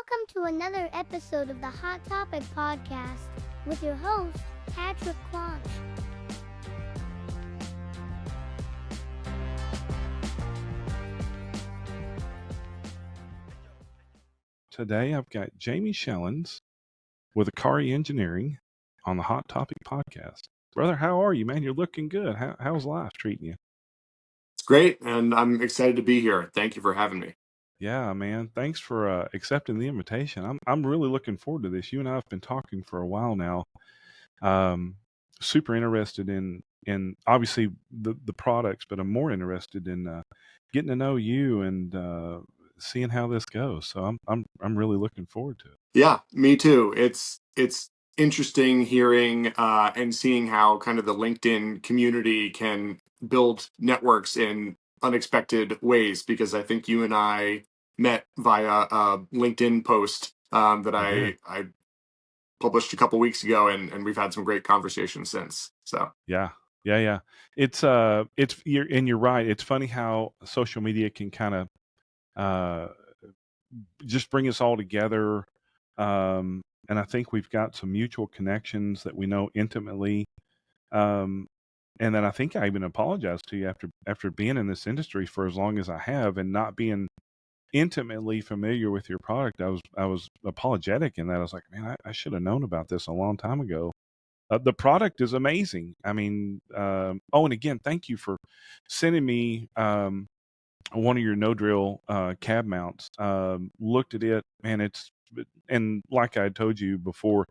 Welcome to another episode of the Hot Topic Podcast with your host, Patrick Quanch. Today I've got Jamie Shellens with Akari Engineering on the Hot Topic Podcast. Brother, how are you, man? You're looking good. How's life treating you? It's great, and I'm excited to be here. Thank you for having me. Yeah, man. Thanks for accepting the invitation. I'm really looking forward to this. You and I have been talking for a while now. Super interested in obviously the products, but I'm more interested in getting to know you and seeing how this goes. So I'm really looking forward to it. Yeah, me too. It's interesting hearing and seeing how kind of the LinkedIn community can build networks in unexpected ways. Because I think you and I met via a LinkedIn post that We did. I published a couple weeks ago, and we've had some great conversations since. So Yeah. It's you're right. It's funny how social media can kind of uh just bring us all together. And I think we've got some mutual connections that we know intimately. Um and then I think I even apologized to you after being in this industry for as long as I have and not being intimately familiar with your product. I was apologetic in that. I was like, man, I should have known about this a long time ago. The product is amazing. I mean, and again, thank you for sending me one of your no drill cab mounts. Looked at it, and like I had told you before,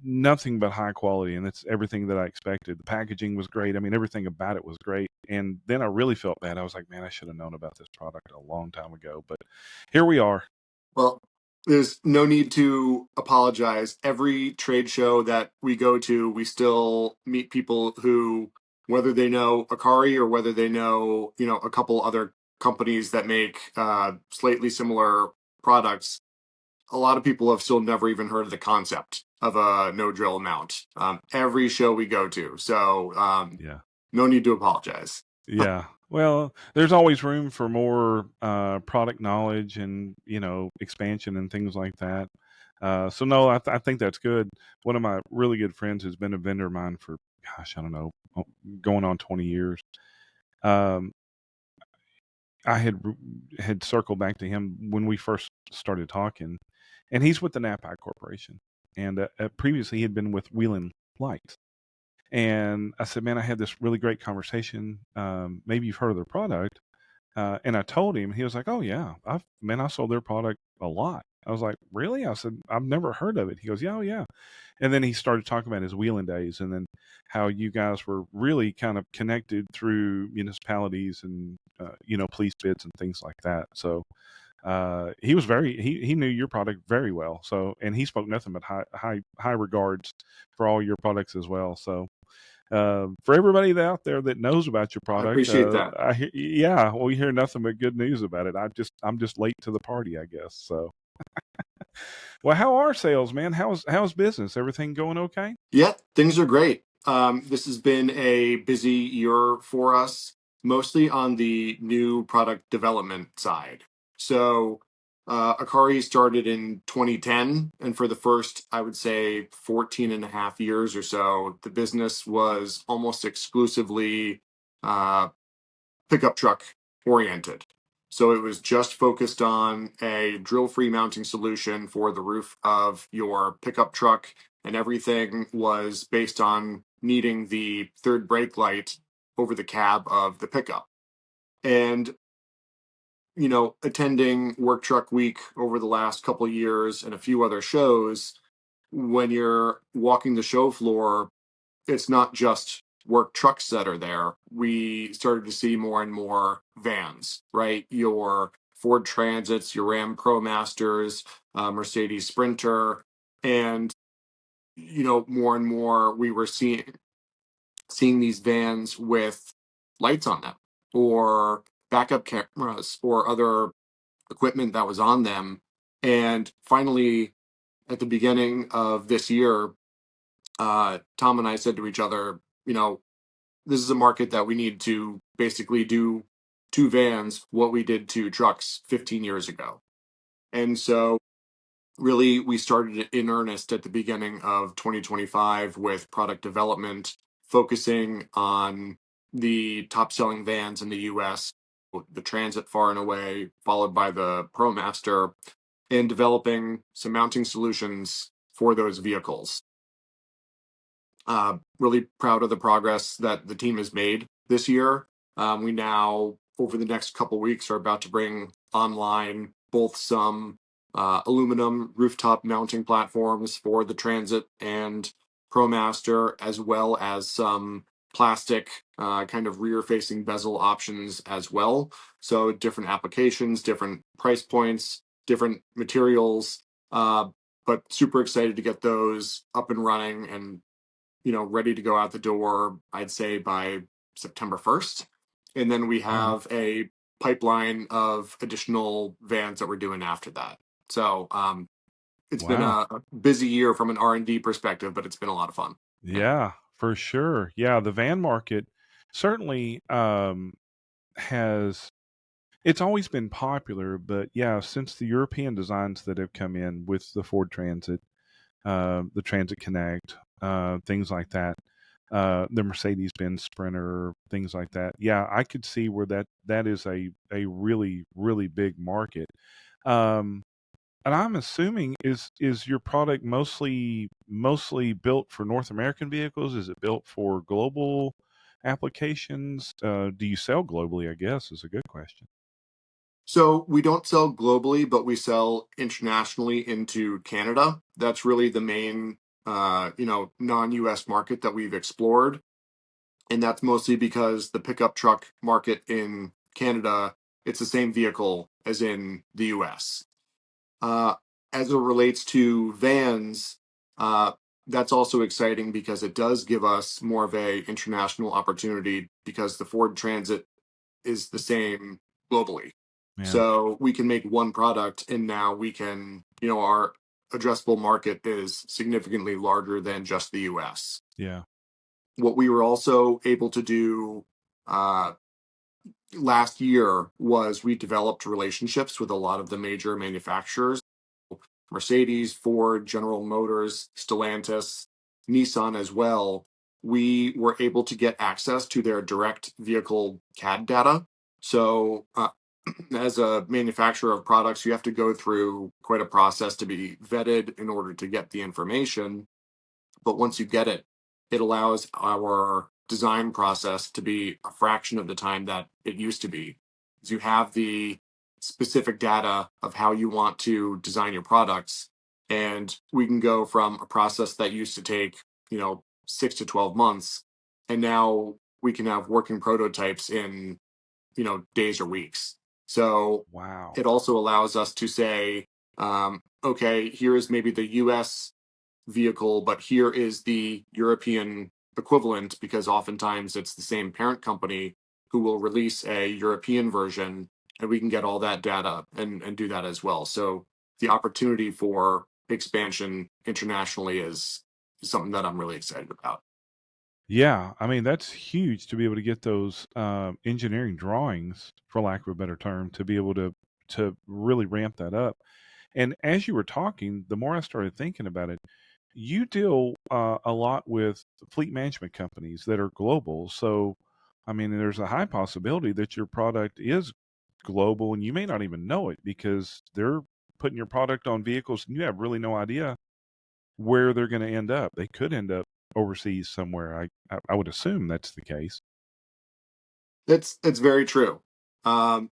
nothing but high quality, and that's everything that I expected. The packaging was great. I mean, everything about it was great. And then I really felt bad. I was like, man, I should have known about this product a long time ago. But here we are. Well, there's no need to apologize. Every trade show that we go to, we still meet people who, whether they know Akari or whether they know, a couple other companies that make slightly similar products, a lot of people have still never even heard of the concept of a no drill mount. Every show we go to. So Yeah. no need to apologize. Yeah. Well, there's always room for more product knowledge and, expansion and things like that. So no, I think that's good. One of my really good friends has been a vendor of mine for, gosh, I don't know, going on 20 years. Um, I had circled back to him when we first started talking, and he's with the Napai Corporation, and previously he had been with Wheeling Lights. And I said, man, I had this really great conversation. Maybe you've heard of their product. And I told him, he was like, oh yeah, I sold their product a lot. I was like, really? I said, I've never heard of it. He goes, yeah, oh yeah. And then he started talking about his wheeling days and then how you guys were really kind of connected through municipalities and, police bids and things like that. So, he knew your product very well. So, and he spoke nothing but high regards for all your products as well. So, for everybody out there that knows about your I product, appreciate that. we hear nothing but good news about it. I'm just late to the party, I guess. So, well, how are sales, man? How's business? Everything going okay? Yeah, things are great. This has been a busy year for us, mostly on the new product development side. So, Akari started in 2010, and for the first, I would say, 14 and a half years or so, the business was almost exclusively uh, pickup truck oriented. So it was just focused on a drill free mounting solution for the roof of your pickup truck, and everything was based on needing the third brake light over the cab of the pickup. And attending Work Truck Week over the last couple of years and a few other shows, when you're walking the show floor, it's not just work trucks that are there. We started to see more and more vans, right? Your Ford Transits, your Ram ProMasters, Mercedes Sprinter, and more and more we were seeing these vans with lights on them or backup cameras or other equipment that was on them. And finally, at the beginning of this year, Tom and I said to each other, this is a market that we need to basically do to vans what we did to trucks 15 years ago. And so really, we started in earnest at the beginning of 2025 with product development, focusing on the top selling vans in the US, the Transit far and away, followed by the ProMaster, and developing some mounting solutions for those vehicles. Really proud of the progress that the team has made this year. We now, over the next couple weeks, are about to bring online both some aluminum rooftop mounting platforms for the Transit and ProMaster, as well as some plastic kind of rear-facing bezel options as well. So different applications, different price points, different materials. But super excited to get those up and running and ready to go out the door, I'd say by September 1st. And then we Wow. have a pipeline of additional vans that we're doing after that. So it's been Wow. a busy year from an R&D perspective, but it's been a lot of fun. Yeah, for sure. Yeah, the van market certainly has it's always been popular, but yeah, since the European designs that have come in with the Ford Transit, the Transit Connect, things like that, the Mercedes-Benz Sprinter, things like that. Yeah, I could see where that is a really really big market. Um, and I'm assuming is your product mostly built for North American vehicles? Is it built for global applications? Do you sell globally? I guess is a good question. So we don't sell globally, but we sell internationally into Canada. That's really the main, non-US market that we've explored. And that's mostly because the pickup truck market in Canada, it's the same vehicle as in the US. Uh, as it relates to vans, uh, that's also exciting because it does give us more of a international opportunity because the Ford Transit is the same globally. Yeah, So we can make one product and now we can, our addressable market is significantly larger than just the US. yeah, What we were also able to do uh, last year was we developed relationships with a lot of the major manufacturers: Mercedes, Ford, General Motors, Stellantis, Nissan as well. We were able to get access to their direct vehicle CAD data. So, as a manufacturer of products, you have to go through quite a process to be vetted in order to get the information. But once you get it, it allows our design process to be a fraction of the time that it used to be. Because you have the specific data of how you want to design your products. And we can go from a process that used to take, 6 to 12 months. And now we can have working prototypes in, days or weeks. So wow, it also allows us to say, okay, here is maybe the US vehicle, but here is the European equivalent because oftentimes it's the same parent company who will release a European version, and we can get all that data and do that as well. So the opportunity for expansion internationally is something that I'm really excited about. yeah. I mean, that's huge to be able to get those engineering drawings, for lack of a better term, to be able to really ramp that up. And as you were talking, the more I started thinking about it, you deal a lot with fleet management companies that are global. So, I mean, there's a high possibility that your product is global and you may not even know it because they're putting your product on vehicles and you have really no idea where they're going to end up. They could end up overseas somewhere. I would assume that's the case. It's very true. Um,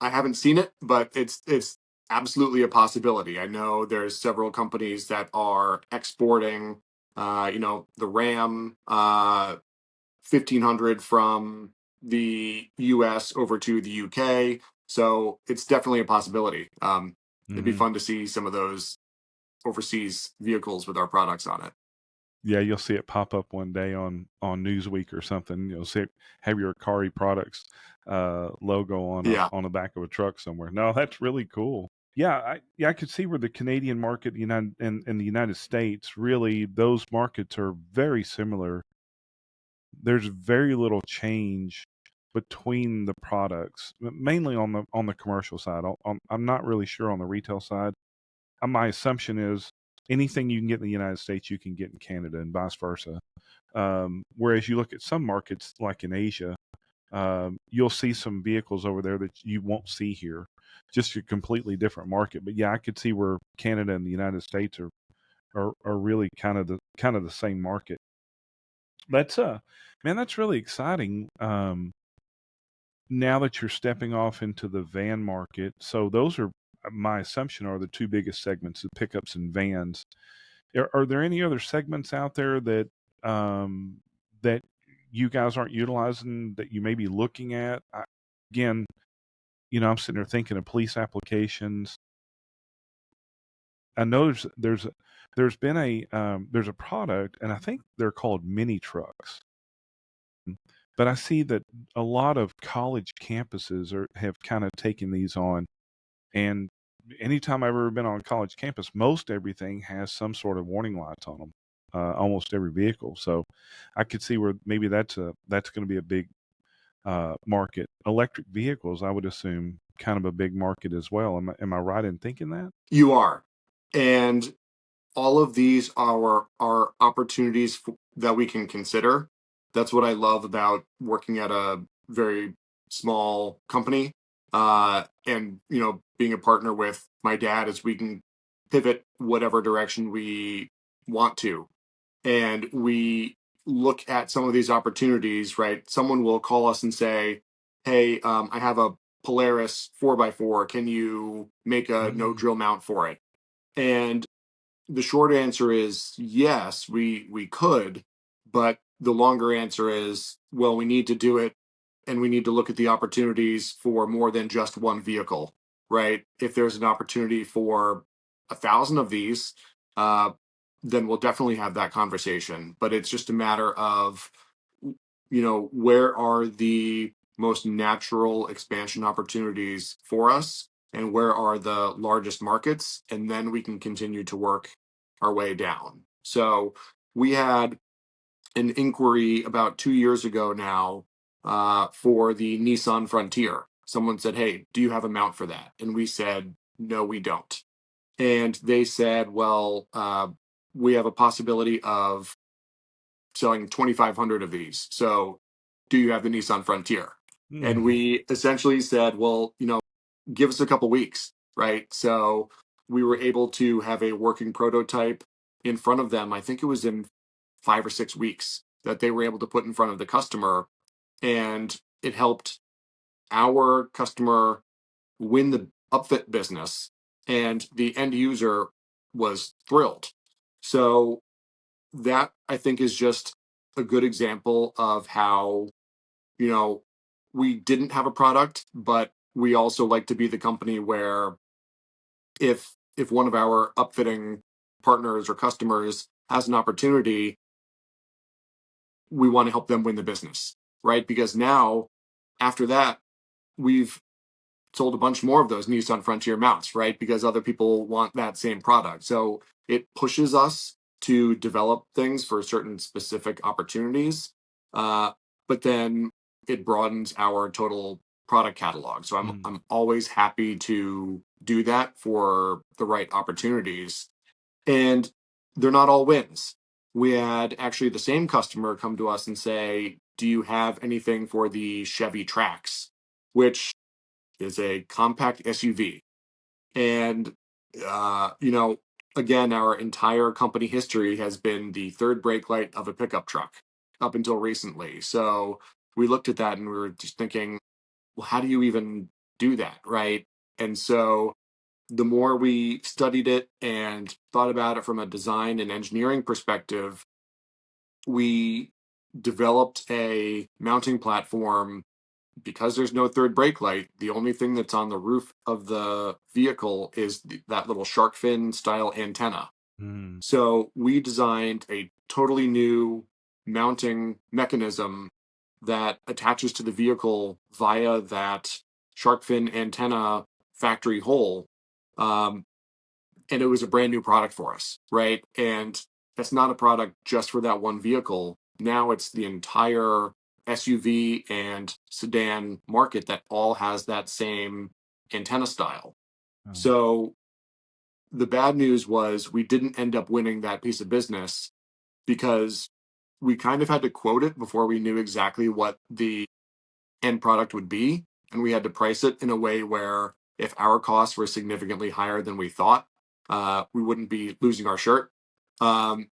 I haven't seen it, but it's absolutely a possibility. I know there's several companies that are exporting, the Ram 1500 from the US over to the UK. So it's definitely a possibility. It'd be Hmm. fun to see some of those overseas vehicles with our products on it. Yeah, you'll see it pop up one day on Newsweek or something. You'll see it, have your Akari Products logo Yeah. on the back of a truck somewhere. No, that's really cool. Yeah, I could see where the Canadian market, and the United States, really those markets are very similar. There's very little change between the products, mainly on the commercial side. I'm not really sure on the retail side. my assumption is anything you can get in the United States, you can get in Canada, and vice versa. Whereas you look at some markets, like in Asia, you'll see some vehicles over there that you won't see here. Just a completely different market. But yeah, I could see where Canada and the United States are really kind of the same market. That's man, that's really exciting. Now that you're stepping off into the van market, so those are, my assumption, are the two biggest segments, the pickups and vans. Are there any other segments out there that that you guys aren't utilizing that you may be looking at? Again, I'm sitting there thinking of police applications. I know there's been there's a product, and I think they're called mini trucks. But I see that a lot of college campuses have kind of taken these on, and anytime I've ever been on a college campus, most everything has some sort of warning lights on them. Almost every vehicle. So I could see where maybe that's going to be a big market. Electric vehicles, I would assume, kind of a big market as well. Am I right in thinking that? You are. And all of these are opportunities that we can consider. That's what I love about working at a very small company, and being a partner with my dad, is we can pivot whatever direction we want to, and we look at some of these opportunities. Right, someone will call us and say, "Hey, I have a Polaris 4x4. Can you make a no drill mount for it?" And the short answer is yes, we could, but the longer answer is, well, we need to do it, and we need to look at the opportunities for more than just one vehicle, right? If there's an opportunity for 1,000 of these, uh, then we'll definitely have that conversation. But it's just a matter of, where are the most natural expansion opportunities for us, and where are the largest markets, and then we can continue to work our way down. So we had an inquiry about 2 years ago now, for the Nissan Frontier. Someone said, "Hey, do you have a mount for that?" And we said, "No, we don't." And they said, "Well, we have a possibility of selling 2,500 of these. So do you have the Nissan Frontier?" And we essentially said, "Well, give us a couple weeks," right? So we were able to have a working prototype in front of them. I think it was in 5 or 6 weeks that they were able to put in front of the customer, and it helped our customer win the upfit business, and the end user was thrilled. So that, I think, is just a good example of how, you know, we didn't have a product, but we also like to be the company where if one of our upfitting partners or customers has an opportunity, we want to help them win the business, right? Because now, after that, we've sold a bunch more of those Nissan Frontier mounts, right? Because other people want that same product. So it pushes us to develop things for certain specific opportunities, but then it broadens our total product catalog. So I'm always happy to do that for the right opportunities, and they're not all wins. We had actually the same customer come to us and say, "Do you have anything for the Chevy Trax?" Which is a compact SUV. And, again, our entire company history has been the third brake light of a pickup truck up until recently. So we looked at that and we were just thinking, well, how do you even do that? Right. And so the more we studied it and thought about it from a design and engineering perspective, we developed a mounting platform. Because there's no third brake light, the only thing that's on the roof of the vehicle is that little shark fin style antenna. So we designed a totally new mounting mechanism that attaches to the vehicle via that shark fin antenna factory hole. And it was a brand new product for us, right? And that's not a product just for that one vehicle. Now it's the entire SUV and sedan market that all has that same antenna style. So the bad news was we didn't end up winning that piece of business because we kind of had to quote it before we knew exactly what the end product would be. And we had to price it in a way where if our costs were significantly higher than we thought, we wouldn't be losing our shirt. Um,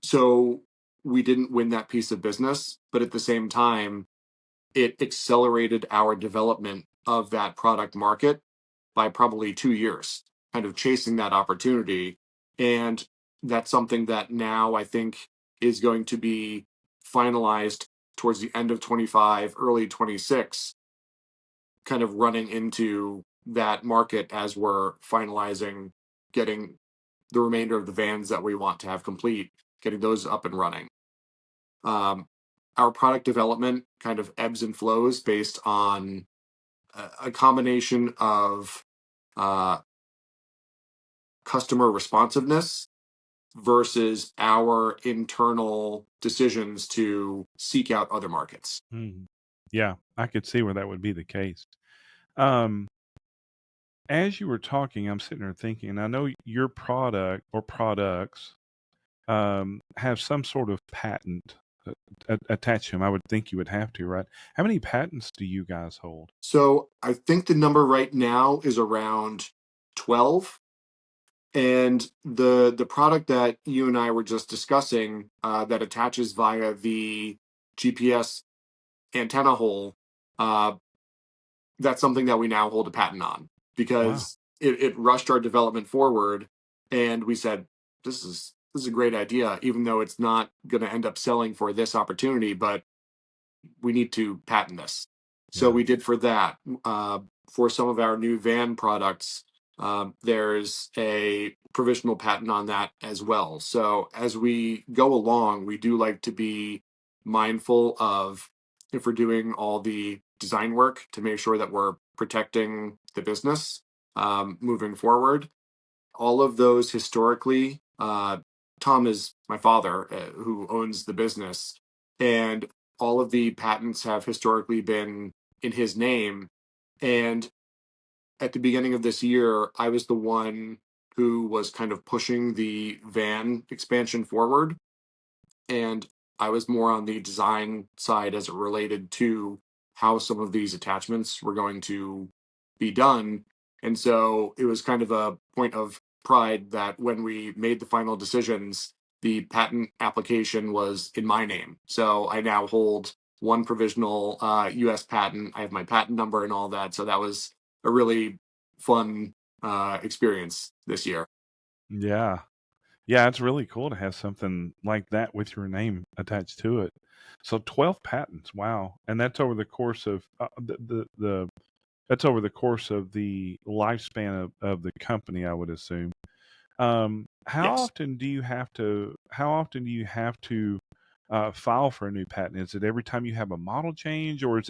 so we didn't win that piece of business, but at the same time, it accelerated our development of that product market by probably 2 years, kind of chasing that opportunity. And that's something that now I think is going to be finalized towards the end of 25, early 26, kind of running into that market as we're finalizing getting the remainder of the vans that we want to have complete, getting those up and running. Um, our product development kind of ebbs and flows based on a combination of uh, customer responsiveness versus our internal decisions to seek out other markets. Mhm. Yeah, I could see where that would be the case. Um, as you were talking, I'm sitting there thinking, I know your product or products have some sort of patent attached to them. I would think you would have to, right? How many patents do you guys hold? So I think the number right now is around 12. And the product that you and I were just discussing that attaches via the GPS antenna hole, uh, that's something that we now hold a patent on Wow. because it rushed our development forward, and we said this is a great idea, even though it's not going to end up selling for this opportunity, but we need to patent this. So Yeah. we did for that. For some of our new van products, there's a provisional patent on that as well. So as we go along, we do like to be mindful of if we're doing all the design work to make sure that we're protecting the business moving forward. All of those historically, Tom is my father who owns the business, and all of the patents have historically been in his name. And at the beginning of this year, I was the one who was kind of pushing the van expansion forward. And I was more on the design side as it related to how some of these attachments were going to be done. And so it was kind of a point of pride that when we made the final decisions, the patent application was in my name. So I now hold one provisional US patent. I have my patent number and all that. So that was a really fun experience this year. Yeah. Yeah, it's really cool to have something like that with your name attached to it. So 12 patents, wow. And that's over the course of the that's over the course of the lifespan of the company, I would assume. Yes. How often do you have to file for a new patent? Is it every time you have a model change, or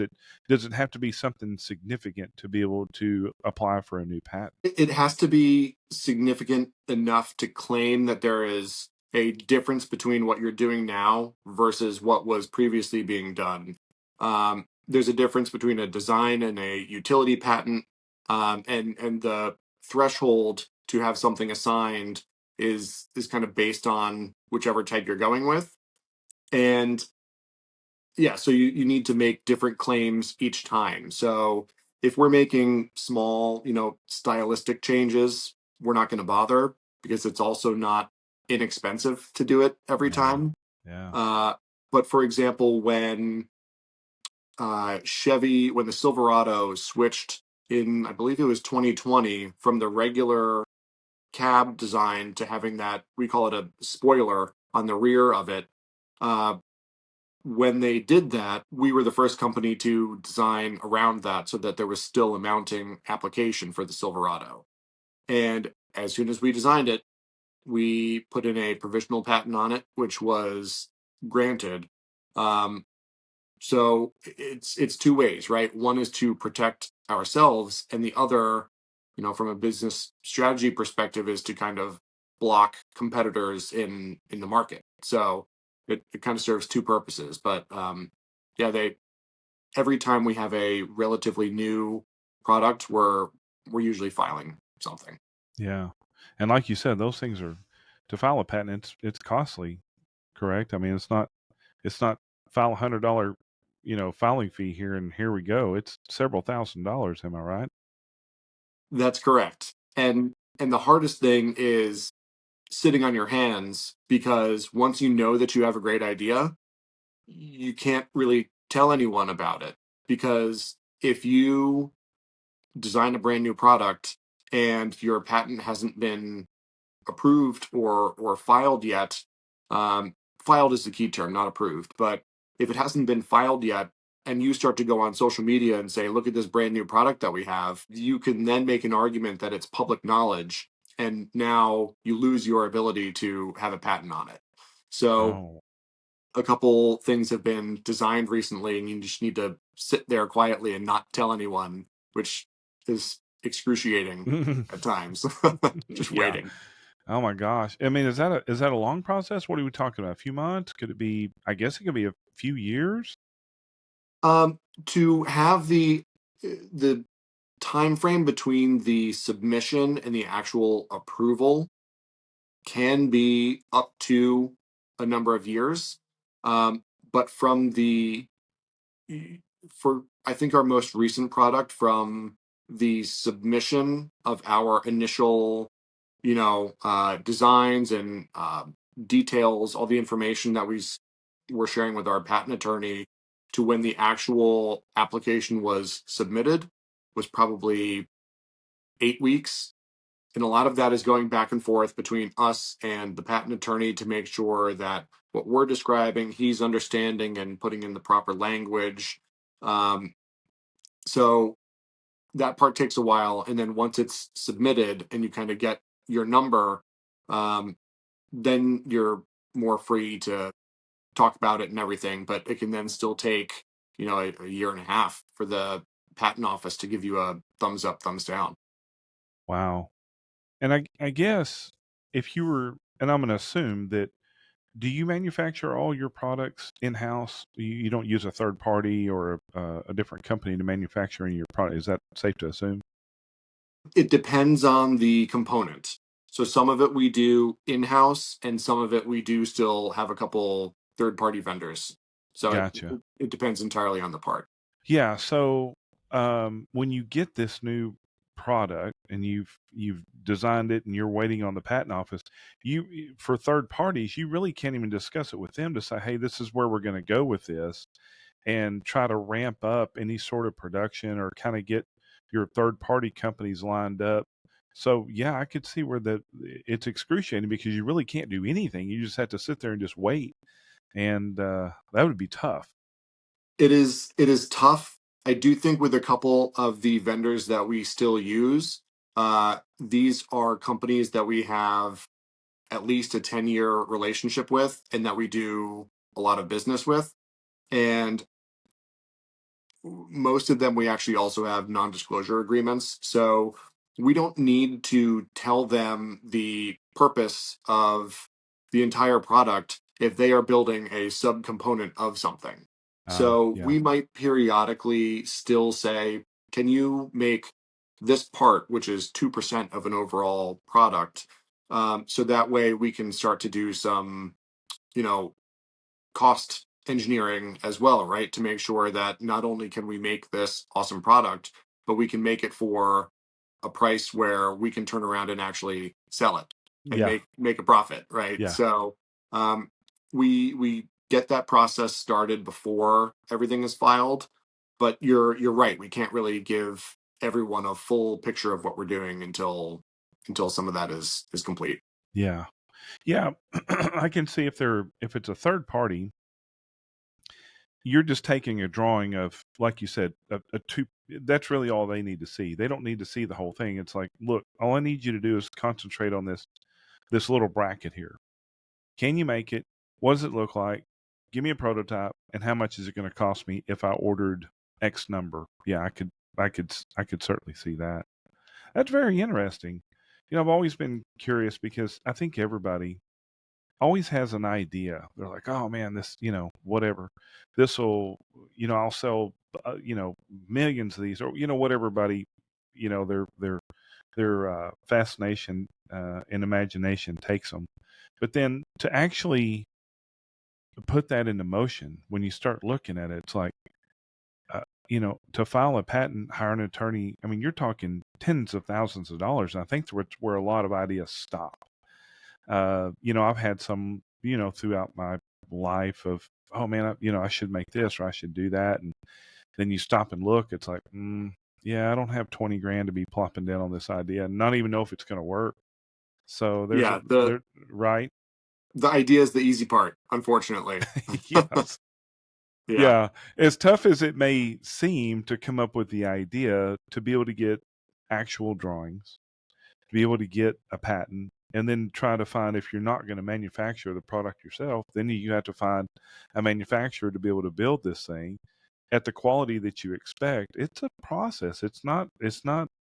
does it have to be something significant to be able to apply for a new patent? It has to be significant enough to claim that there is a difference between what you're doing now versus what was previously being done. There's a difference between a design and a utility patent, and the threshold to have something assigned is kind of based on whichever type you're going with. And yeah, so you need to make different claims each time. So if we're making small, stylistic changes, we're not going to bother because it's also not inexpensive to do it every Yeah. time. Yeah. Uh, but for example, when when the Silverado switched in, I believe it was 2020, from the regular cab design to having that, we call it a spoiler on the rear of it. Uh, when they did that, we were the first company to design around that so that there was still a mounting application for the Silverado. And as soon as we designed it, we put in a provisional patent on it, which was granted. Um, so it's two ways, right? One is to protect ourselves, and the other, from a business strategy perspective, is to kind of block competitors in the market. So it kind of serves two purposes. But yeah, they every time we have a relatively new product, we're usually filing something. Yeah. And like you said, those things are to file a patent. It's costly, correct? I mean, it's not file $100 filing fee here and here we go. It's several $1,000s. Am I right? That's correct. And the hardest thing is sitting on your hands, because once you know that you have a great idea, you can't really tell anyone about it. Because if you design a brand new product and your patent hasn't been approved or filed yet, filed is the key term, not approved. But if it hasn't been filed yet, and you start to go on social media and say, "Look at this brand new product that we have," you can then make an argument that it's public knowledge, and now you lose your ability to have a patent on it. So Oh. a couple things have been designed recently, and you just need to sit there quietly and not tell anyone, which is excruciating at times. Just Yeah. waiting. Oh my gosh. I mean, is that a long process? What are we talking about? A few months? Could it be? I guess it could be a few years. Um, to have the time frame between the submission and the actual approval can be up to a number of years. But from the for I think our most recent product, from the submission of our initial, designs and details, all the information that were sharing with our patent attorney, to when the actual application was submitted, was probably 8 weeks. And a lot of that is going back and forth between us and the patent attorney to make sure that what we're describing, he's understanding and putting in the proper language. Um, so that part takes a while. And then once it's submitted and you kind of get your number, um, then you're more free to talk about it and everything. But it can then still take, a year and a half for the patent office to give you a thumbs up, thumbs down. Wow. And I guess if you were, and I'm going to assume that, do you manufacture all your products in house? You don't use a third party or a different company to manufacture any of your product. Is that safe to assume? It depends on the component. So some of it we do in-house, and some of it we do still have a couple third-party vendors. So it Gotcha. it depends entirely on the part. Yeah. So when you get this new product and you've designed it and you're waiting on the patent office, for third parties, you really can't even discuss it with them to say, hey, this is where we're going to go with this, and try to ramp up any sort of production or kind of get your third party companies lined up. So yeah, I could see where it's excruciating because you really can't do anything. You just have to sit there and just wait, and that would be tough. It is tough. I do think with a couple of the vendors that we still use, these are companies that we have at least a 10-year relationship with, and that we do a lot of business with. And most of them we actually also have non-disclosure agreements, so we don't need to tell them the purpose of the entire product if they are building a subcomponent of something. So Yeah, we might periodically still say, can you make this part, which is 2% of an overall product, so that way we can start to do some, you know cost engineering as well, right? To make sure that not only can we make this awesome product, but we can make it for a price where we can turn around and actually sell it and yeah, make a profit, right? yeah, So um, we get that process started before everything is filed. But you're right. We can't really give everyone a full picture of what we're doing until some of that is complete. yeah, yeah. I can see if it's a third party, you're just taking a drawing of, like you said, a two. That's really all they need to see. They don't need to see the whole thing. It's like, look, all I need you to do is concentrate on this little bracket here. Can you make it? What does it look like? Give me a prototype, and how much is it going to cost me if I ordered X number? Yeah, I could certainly see that. That's very interesting. I've always been curious because I think everybody always has an idea. They're like, oh man, this, whatever. This will, I'll sell, millions of these, or what everybody, their fascination and imagination takes them. But then to actually put that into motion, when you start looking at it, it's like, to file a patent, hire an attorney. I mean, you're talking tens of thousands of dollars. And I think that's where a lot of ideas stop. I've had some, throughout my life of, oh man, I should make this or I should do that. And then you stop and look, it's like, yeah, I don't have 20 grand to be plopping down on this idea and not even know if it's going to work. So Yeah, right. the idea is the easy part, unfortunately. Yes. Yeah. Yeah. As tough as it may seem to come up with the idea, to be able to get actual drawings, to be able to get a patent, and then try to find, if you're not going to manufacture the product yourself, then you have to find a manufacturer to be able to build this thing at the quality that you expect. It's a process. It's not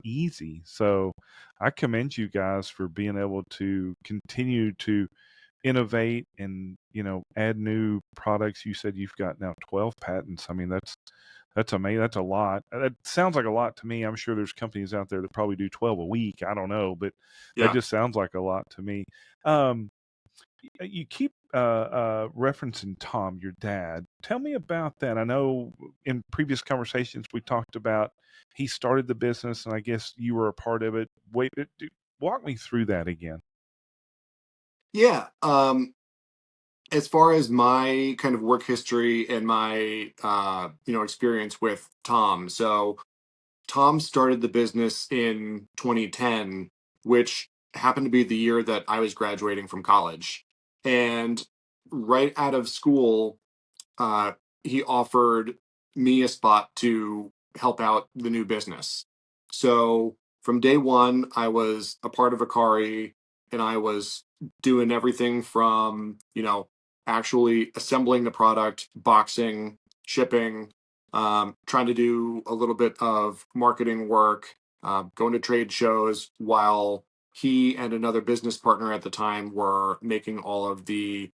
easy. So I commend you guys for being able to continue to innovate and, add new products. You said you've got now 12 patents. I mean, that's amazing. That's a lot. That sounds like a lot to me. I'm sure there's companies out there that probably do 12 a week. I don't know, but that Yeah. just sounds like a lot to me. You keep referencing Tom, your dad. Tell me about that. I know in previous conversations we talked about he started the business, and I guess you were a part of it. Walk me through that again. Yeah. As far as my kind of work history and my experience with Tom, so Tom started the business in 2010, which happened to be the year that I was graduating from college. And right out of school, uh, he offered me a spot to help out the new business. So from day one, I was a part of Akari, and I was doing everything from, actually assembling the product, boxing, shipping, trying to do a little bit of marketing work, going to trade shows, while he and another business partner at the time were making all of the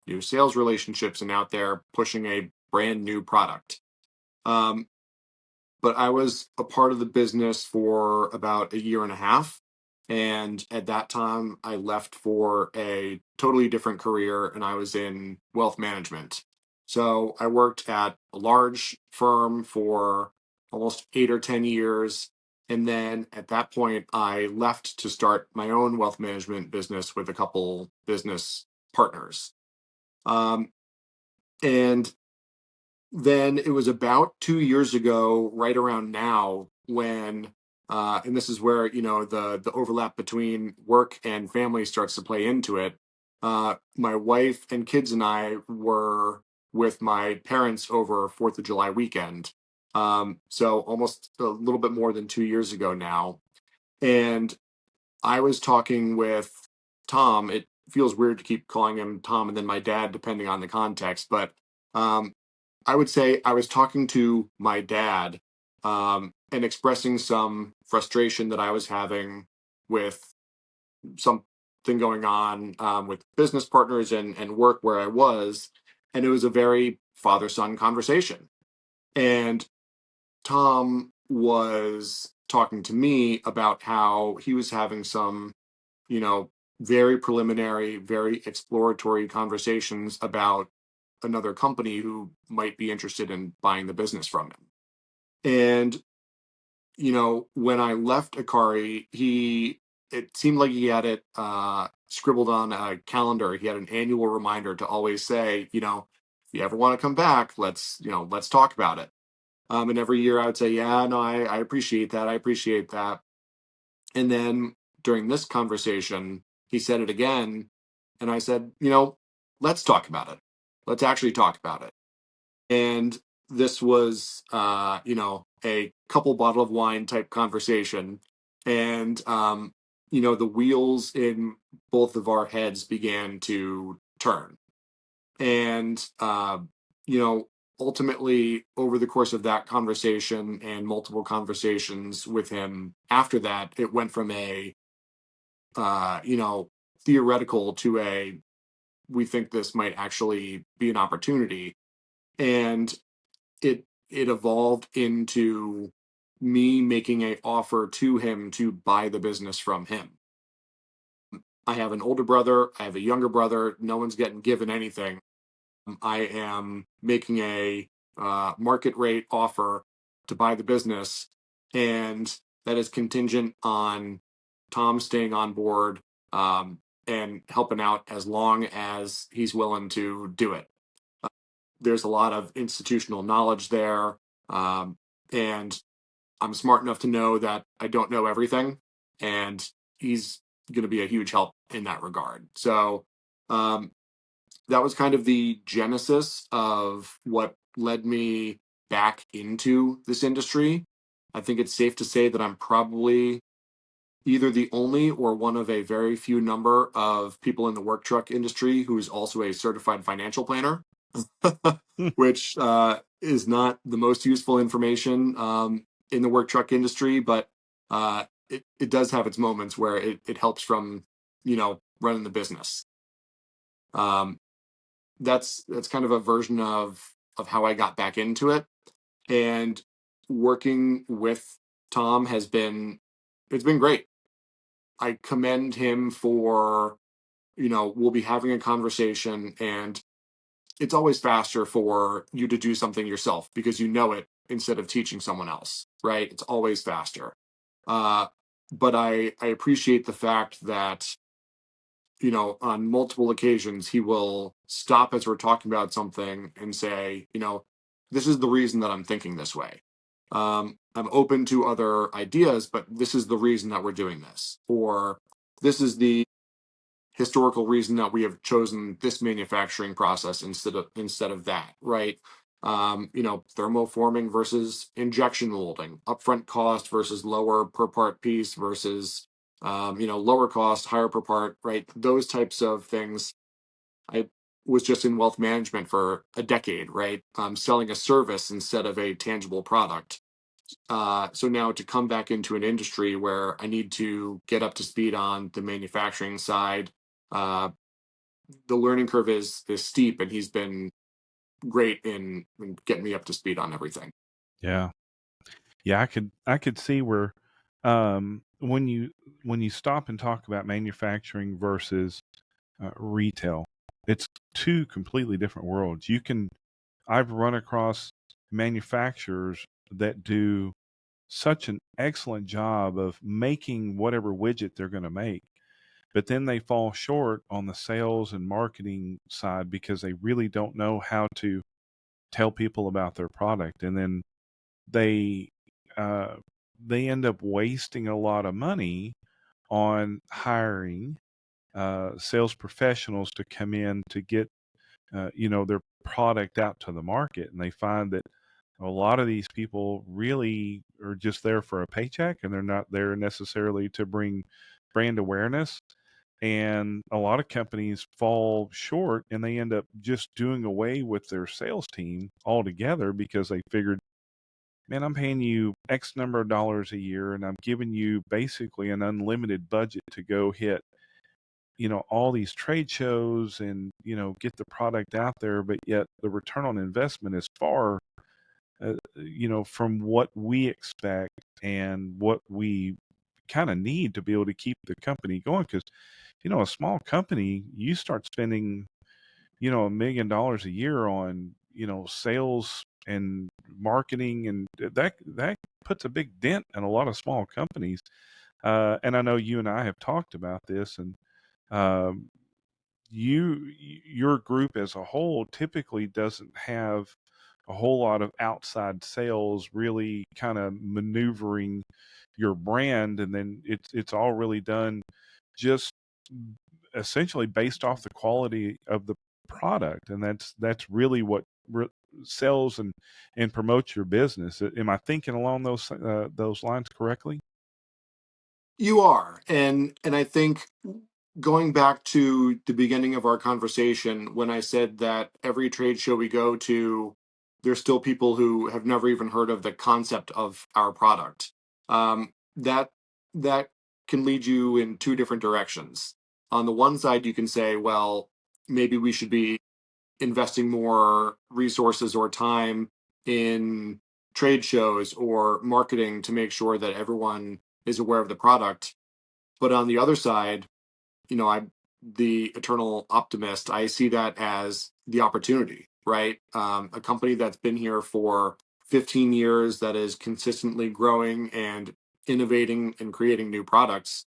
new sales relationships and out there pushing a brand new product. Um, but I was a part of the business for about a year and a half. And at that time, I left for a totally different career, and I was in wealth management. So I worked at a large firm for almost 8 or 10 years. And then at that point, I left to start my own wealth management business with a couple business partners. Um, and then it was about 2 years ago, right around now, when, and this is where the overlap between work and family starts to play into it. My wife and kids and I were with my parents over Fourth of July weekend. So almost a little bit more than 2 years ago now, and I was talking with Tom. It feels weird to keep calling him Tom and then my dad, depending on the context. But um, I would say I was talking to my dad, and expressing some frustration that I was having with something going on, with business partners and work where I was. And it was a very father son conversation. And Tom was talking to me about how he was having some you know, very preliminary, very exploratory conversations about another company who might be interested in buying the business from him. And, when I left Akari, it seemed like he had it scribbled on a calendar. He had an annual reminder to always say, if you ever want to come back, let's talk about it. And every year I would say, yeah, no, I appreciate that. I appreciate that. And then during this conversation, he said it again. And I said, let's talk about it. Let's actually talk about it. And this was, a couple bottle of wine type conversation. And, the wheels in both of our heads began to turn. And, ultimately, over the course of that conversation and multiple conversations with him after that, it went from a uh, you know, theoretical to a we think this might actually be an opportunity. And it evolved into me making an offer to him to buy the business from him. I have an older brother, I have a younger brother. No one's getting given anything. I am making a market rate offer to buy the business, and that is contingent on Tom staying on board and helping out as long as he's willing to do it. There's a lot of institutional knowledge there, and I'm smart enough to know that I don't know everything, and he's going to be a huge help in that regard. So um, that was kind of the genesis of what led me back into this industry. I think it's safe to say that I'm probably either the only or one of a very few number of people in the work truck industry who is also a certified financial planner, Hmm. which is not the most useful information in the work truck industry, but it does have its moments where it helps from, running the business. Um, that's kind of a version of how I got back into it. And working with Tom it's been great. I commend him for, we'll be having a conversation, and it's always faster for you to do something yourself because you know it instead of teaching someone else, right? It's always faster. Uh, but I appreciate the fact that, on multiple occasions, he will stop as we're talking about something and say, this is the reason that I'm thinking this way. I'm open to other ideas, but this is the reason that we're doing this. Or this is the historical reason that we have chosen this manufacturing process instead of that, right? Thermoforming versus injection molding, upfront cost versus lower per part piece versus lower cost, higher per part, right? Those types of things. I was just in wealth management for a decade, right? Selling a service instead of a tangible product. So now to come back into an industry where I need to get up to speed on the manufacturing side, uh, the learning curve is steep, and he's been great in getting me up to speed on everything. Yeah. Yeah, I could see where when you stop and talk about manufacturing versus retail, it's two completely different worlds. I've run across manufacturers that do such an excellent job of making whatever widget they're going to make, but then they fall short on the sales and marketing side because they really don't know how to tell people about their product, and then they uh, they end up wasting a lot of money on hiring sales professionals to come in to get their product out to the market, and they find that a lot of these people really are just there for a paycheck, and they're not there necessarily to bring brand awareness. And a lot of companies fall short and they end up just doing away with their sales team altogether because they figured, man, I'm paying you X number of dollars a year and I'm giving you basically an unlimited budget to go hit, all these trade shows and, get the product out there. But yet the return on investment is far, from what we expect and what we kind of need to be able to keep the company going. Because, a small company, you start spending, $1 million a year on, sales and marketing, and that puts a big dent in a lot of small companies. And I know you and I have talked about this, and um, your group as a whole typically doesn't have a whole lot of outside sales really kind of maneuvering your brand, and then it's all really done just essentially based off the quality of the product, and that's really what sells and promotes your business. Am I thinking along those lines correctly? You are, and I think going back to the beginning of our conversation when I said that every trade show we go to, there's still people who have never even heard of the concept of our product. That can lead you in two different directions. On the one side, you can say, well, maybe we should be investing more resources or time in trade shows or marketing to make sure that everyone is aware of the product. But on the other side, I'm the eternal optimist. I see that as the opportunity, right? A company that's been here for 15 years that is consistently growing and innovating and creating new products.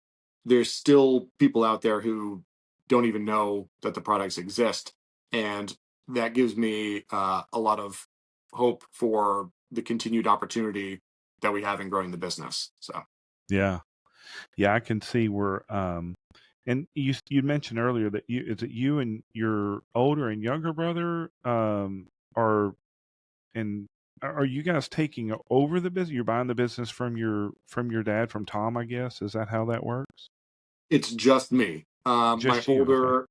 There's still people out there who don't even know that the products exist. And that gives me a lot of hope for the continued opportunity that we have in growing the business. So, Yeah. Yeah, I can see where and you mentioned earlier that you and your older and younger brother are and are you guys taking over the business? You're buying the business from your dad, from Tom, I guess. Is that how that works? it's just me. My Just you. Okay. older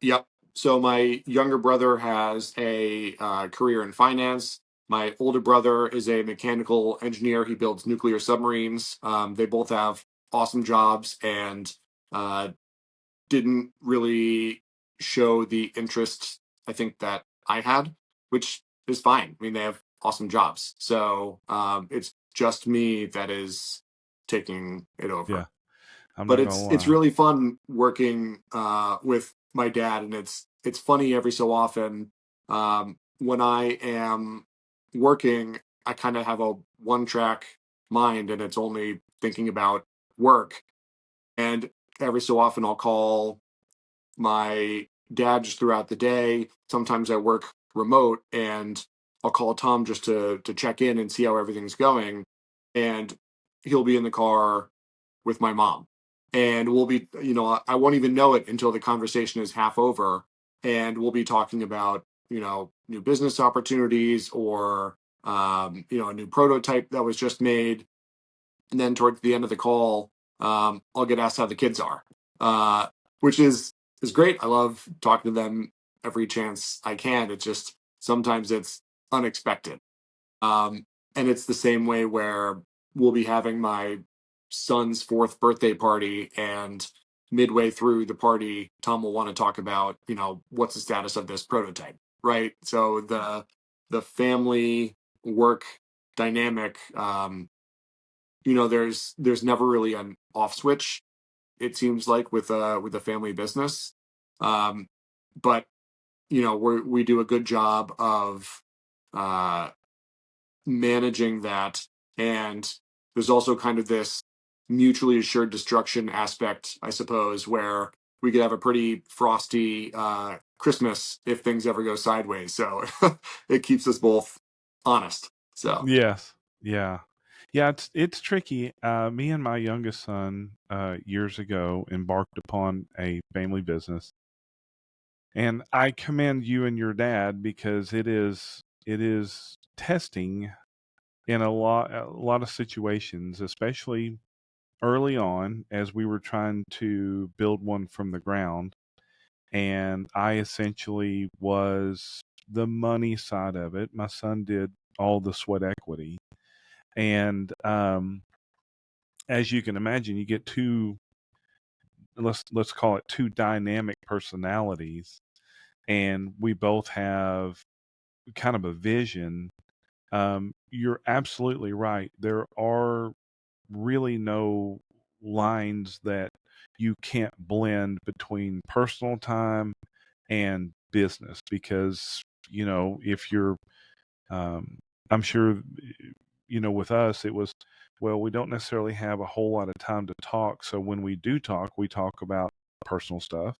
Yep. So my younger brother has a career in finance. My older brother is a mechanical engineer. He builds nuclear submarines. They both have awesome jobs and uh, didn't really show the interest I think that I had, which is fine. I mean, they have awesome jobs. So it's just me that is taking it Yeah. over. I'm But not it's gonna it's lie. really fun working with my dad, and it's funny every so often. When I am working, I kind of have a one track mind, and it's only thinking about work. And every so often, I'll call my dad just throughout the day. Sometimes I work remote, and I'll call Tom just to check in and see how everything's going. And he'll be in the car with my mom. And we'll be, I won't even know it until the conversation is half over. And we'll be talking about, new business opportunities or, a new prototype that was just made. And then towards the end of the call, I'll get asked how the kids are, uh, which is great. I love talking to them every chance I can. It's just sometimes it's unexpected. Um, and it's the same way where we'll be having my son's fourth birthday party, and midway through the party, Tom will want to talk about, what's the status of this prototype, right? So the family work dynamic, there's never really an off switch. It seems like with a family business, um, but we do a good job of uh, managing that. And there's also kind of this mutually assured destruction aspect, I suppose, where we could have a pretty frosty Christmas if things ever go sideways. So it keeps us both honest. So Yes. Yeah. Yeah, it's tricky. Me and my youngest son years ago embarked upon a family business. And I commend you and your dad because it is testing in a lot of situations, especially early on as we were trying to build one from the ground. And I essentially was the money side of it. My son did all the sweat equity. And as you can imagine, you get two, let's call it two dynamic personalities, and we both have kind of a vision. You're absolutely right. There are really no lines that you can't blend between personal time and business because if you're um, I'm sure with us it was, well, we don't necessarily have a whole lot of time to talk, so when we do talk, we talk about personal stuff,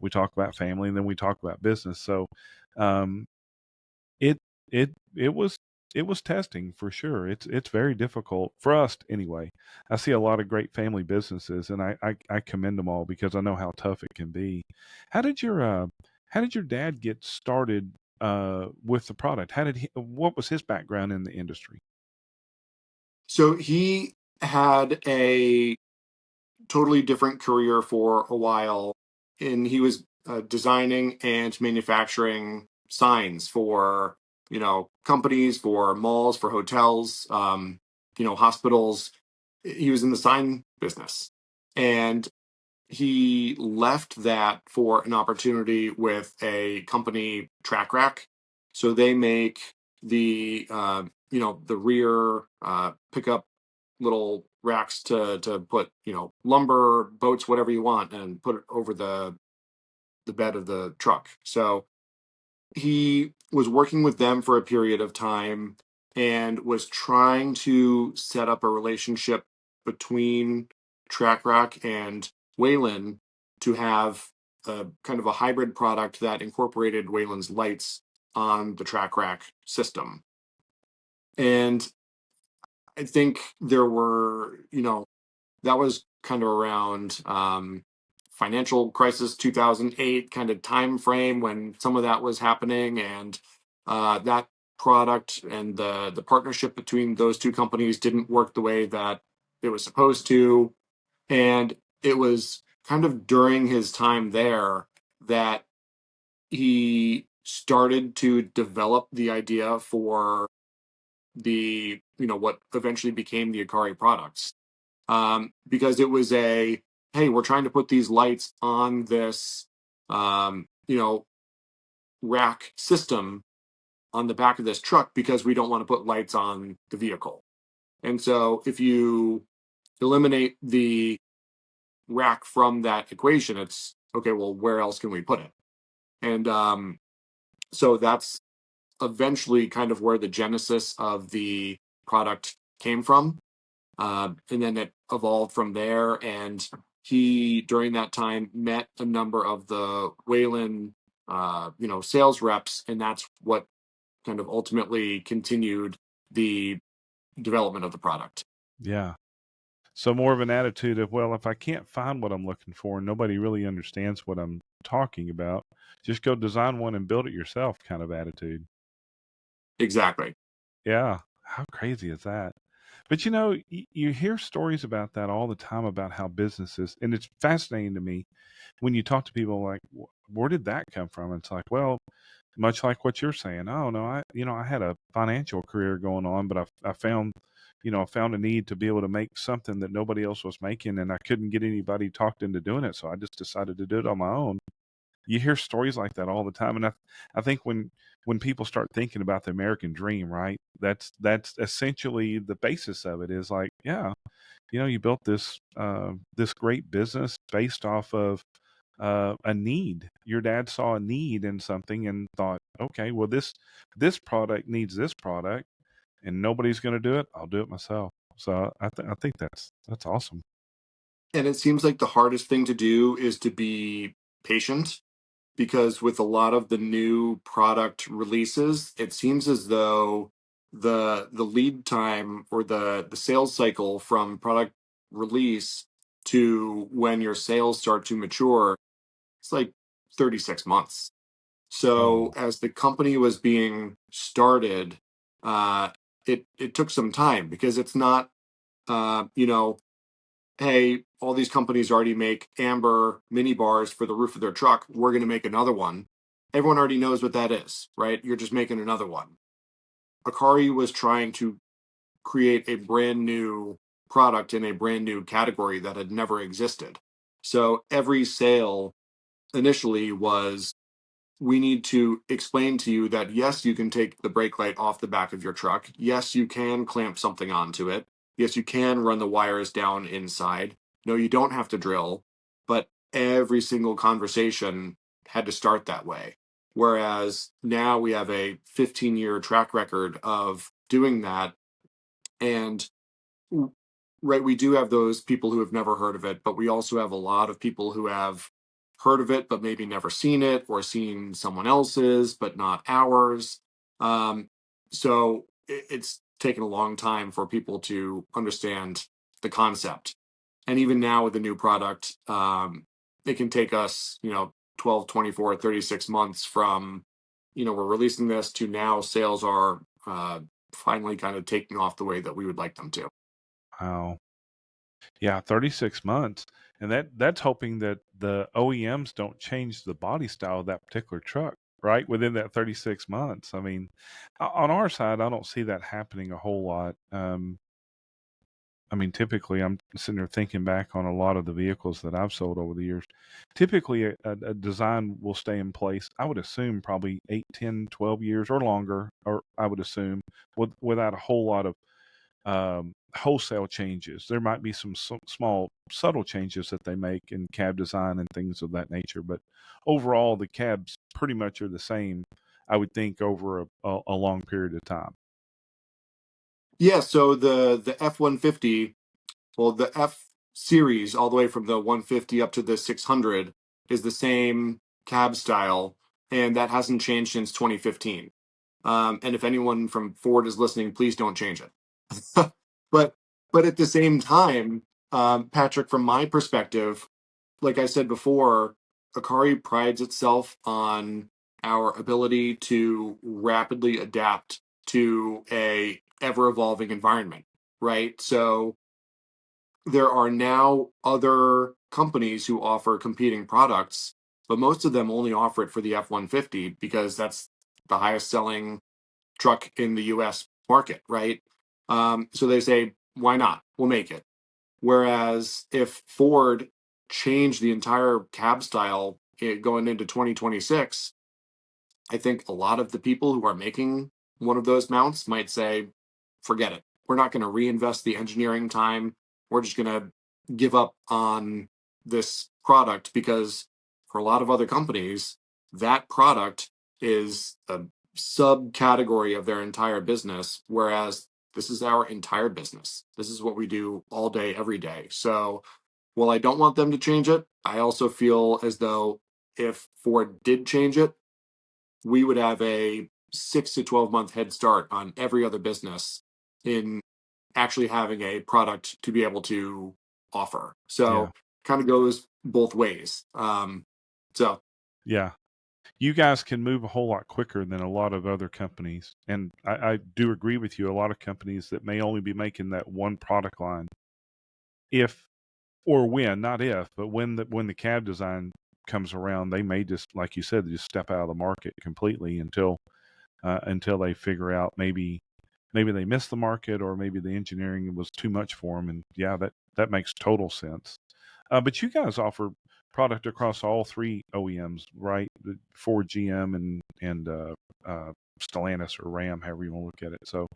we talk about family, and then we talk about business. So um, it it was it was testing for sure. It's very difficult for us anyway. I see a lot of great family businesses, and I commend them all because I know how tough it can be. How did your how did your dad get started with the product? What was his background in the industry? so he had a totally different career for a while, and he was designing and manufacturing signs for companies, for malls, for hotels, hospitals. He was in the sign business, and he left that for an opportunity with a company, Track Rack. So they make the the rear pickup little racks to put lumber, boats, whatever you want, and put it over the bed of the truck. So he was working with them for a period of time and was trying to set up a relationship between Track Rack and Wayland to have a kind of a hybrid product that incorporated Wayland's lights on the Track Rack system. And I think there were, that was kind of around financial crisis 2008 kind of time frame when some of that was happening, and that product and the partnership between those two companies didn't work the way that it was supposed to. And it was kind of during his time there that he started to develop the idea for the what eventually became the Akari products, because it was a, hey, we're trying to put these lights on this rack system on the back of this truck because we don't want to put lights on the vehicle. And so if you eliminate the rack from that equation, it's okay, well, where else can we put it? And so that's eventually kind of where the genesis of the product came from. And then it evolved from there. And he, during that time, met a number of the Wayland, sales reps, and that's what kind of ultimately continued the development of the product. Yeah. So more of an attitude of, well, if I can't find what I'm looking for and nobody really understands what I'm talking about, just go design one and build it yourself kind of attitude. Exactly. Yeah. How crazy is that? But you hear stories about that all the time about how businesses, and it's fascinating to me when you talk to people like, where did that come from? It's like, well, much like what you're saying. Oh no, I had a financial career going on, but I found, I found a need to be able to make something that nobody else was making, and I couldn't get anybody talked into doing it, so I just decided to do it on my own. You hear stories like that all the time, and I think when people start thinking about the American dream, right? That's essentially the basis of it. Is like, yeah, you built this great business based off of a need. Your dad saw a need in something and thought, okay, well this product needs this product, and nobody's going to do it. I'll do it myself. So I think that's awesome. And it seems like the hardest thing to do is to be patient, because with a lot of the new product releases, it seems as though the lead time or the sales cycle from product release to when your sales start to mature, it's like 36 months. So Oh, as the company was being started, uh, it took some time, because it's not, hey, all these companies already make amber mini bars for the roof of their truck. We're going to make another one. Everyone already knows what that is, right? You're just making another one. Akari was trying to create a brand new product in a brand new category that had never existed. So every sale initially was, we need to explain to you that yes, you can take the brake light off the back of your truck. Yes, you can clamp something onto it. Yes, you can run the wires down inside. No, you don't have to drill. But every single conversation had to start that way. Whereas now we have a 15-year track record of doing that. And right, we do have those people who have never heard of it, but we also have a lot of people who have heard of it but maybe never seen it, or seen someone else's but not ours. So it's taken a long time for people to understand the concept. And even now with the new product, it can take us 12, 24, 36 months from we're releasing this to now sales are finally kind of taking off the way that we would like them to. wow. Yeah, 36 months. And that's hoping that the OEMs don't change the body style of that particular truck, right? Within that 36 months. I mean, on our side, I don't see that happening a whole lot. I mean, typically, I'm sitting there thinking back on a lot of the vehicles that I've sold over the years. Typically, a design will stay in place, I would assume, probably 8, 10, 12 years or longer, or I would assume, without a whole lot of wholesale changes. There might be some small, subtle changes that they make in cab design and things of that nature, but overall, the cabs pretty much are the same, I would think, over a long period of time. Yeah, so the F-150, well, the F series, all the way from the 150 up to the 600, is the same cab style, and that hasn't changed since 2015. And if anyone from Ford is listening, please don't change it. but but at the same time, Patrick, from my perspective, like I said before, Akari prides itself on our ability to rapidly adapt to a ever evolving environment, right? So there are now other companies who offer competing products, but most of them only offer it for the F-150 because that's the highest selling truck in the US market, right? So they say, why not? We'll make it. Whereas if Ford changed the entire cab style going into 2026, I think a lot of the people who are making one of those mounts might say, forget it. We're not going to reinvest the engineering time. We're just going to give up on this product because for a lot of other companies, that product is a subcategory of their entire business, whereas this is our entire business. This is what we do all day, every day. So while I don't want them to change it, I also feel as though if Ford did change it, we would have a 6 to 12 month head start on every other business in actually having a product to be able to offer. Yeah. So kind of goes both ways. So Yeah. You guys can move a whole lot quicker than a lot of other companies. And I do agree with you. A lot of companies that may only be making that one product line, if or when, not if, but when the cab design comes around, they may just, like you said, just step out of the market completely until they figure out maybe they missed the market, or maybe the engineering was too much for them. And yeah, that makes total sense. But you guys offer product across all three OEMs, right? The Ford, GM, and Stellantis or Ram, however you want to look at it. So,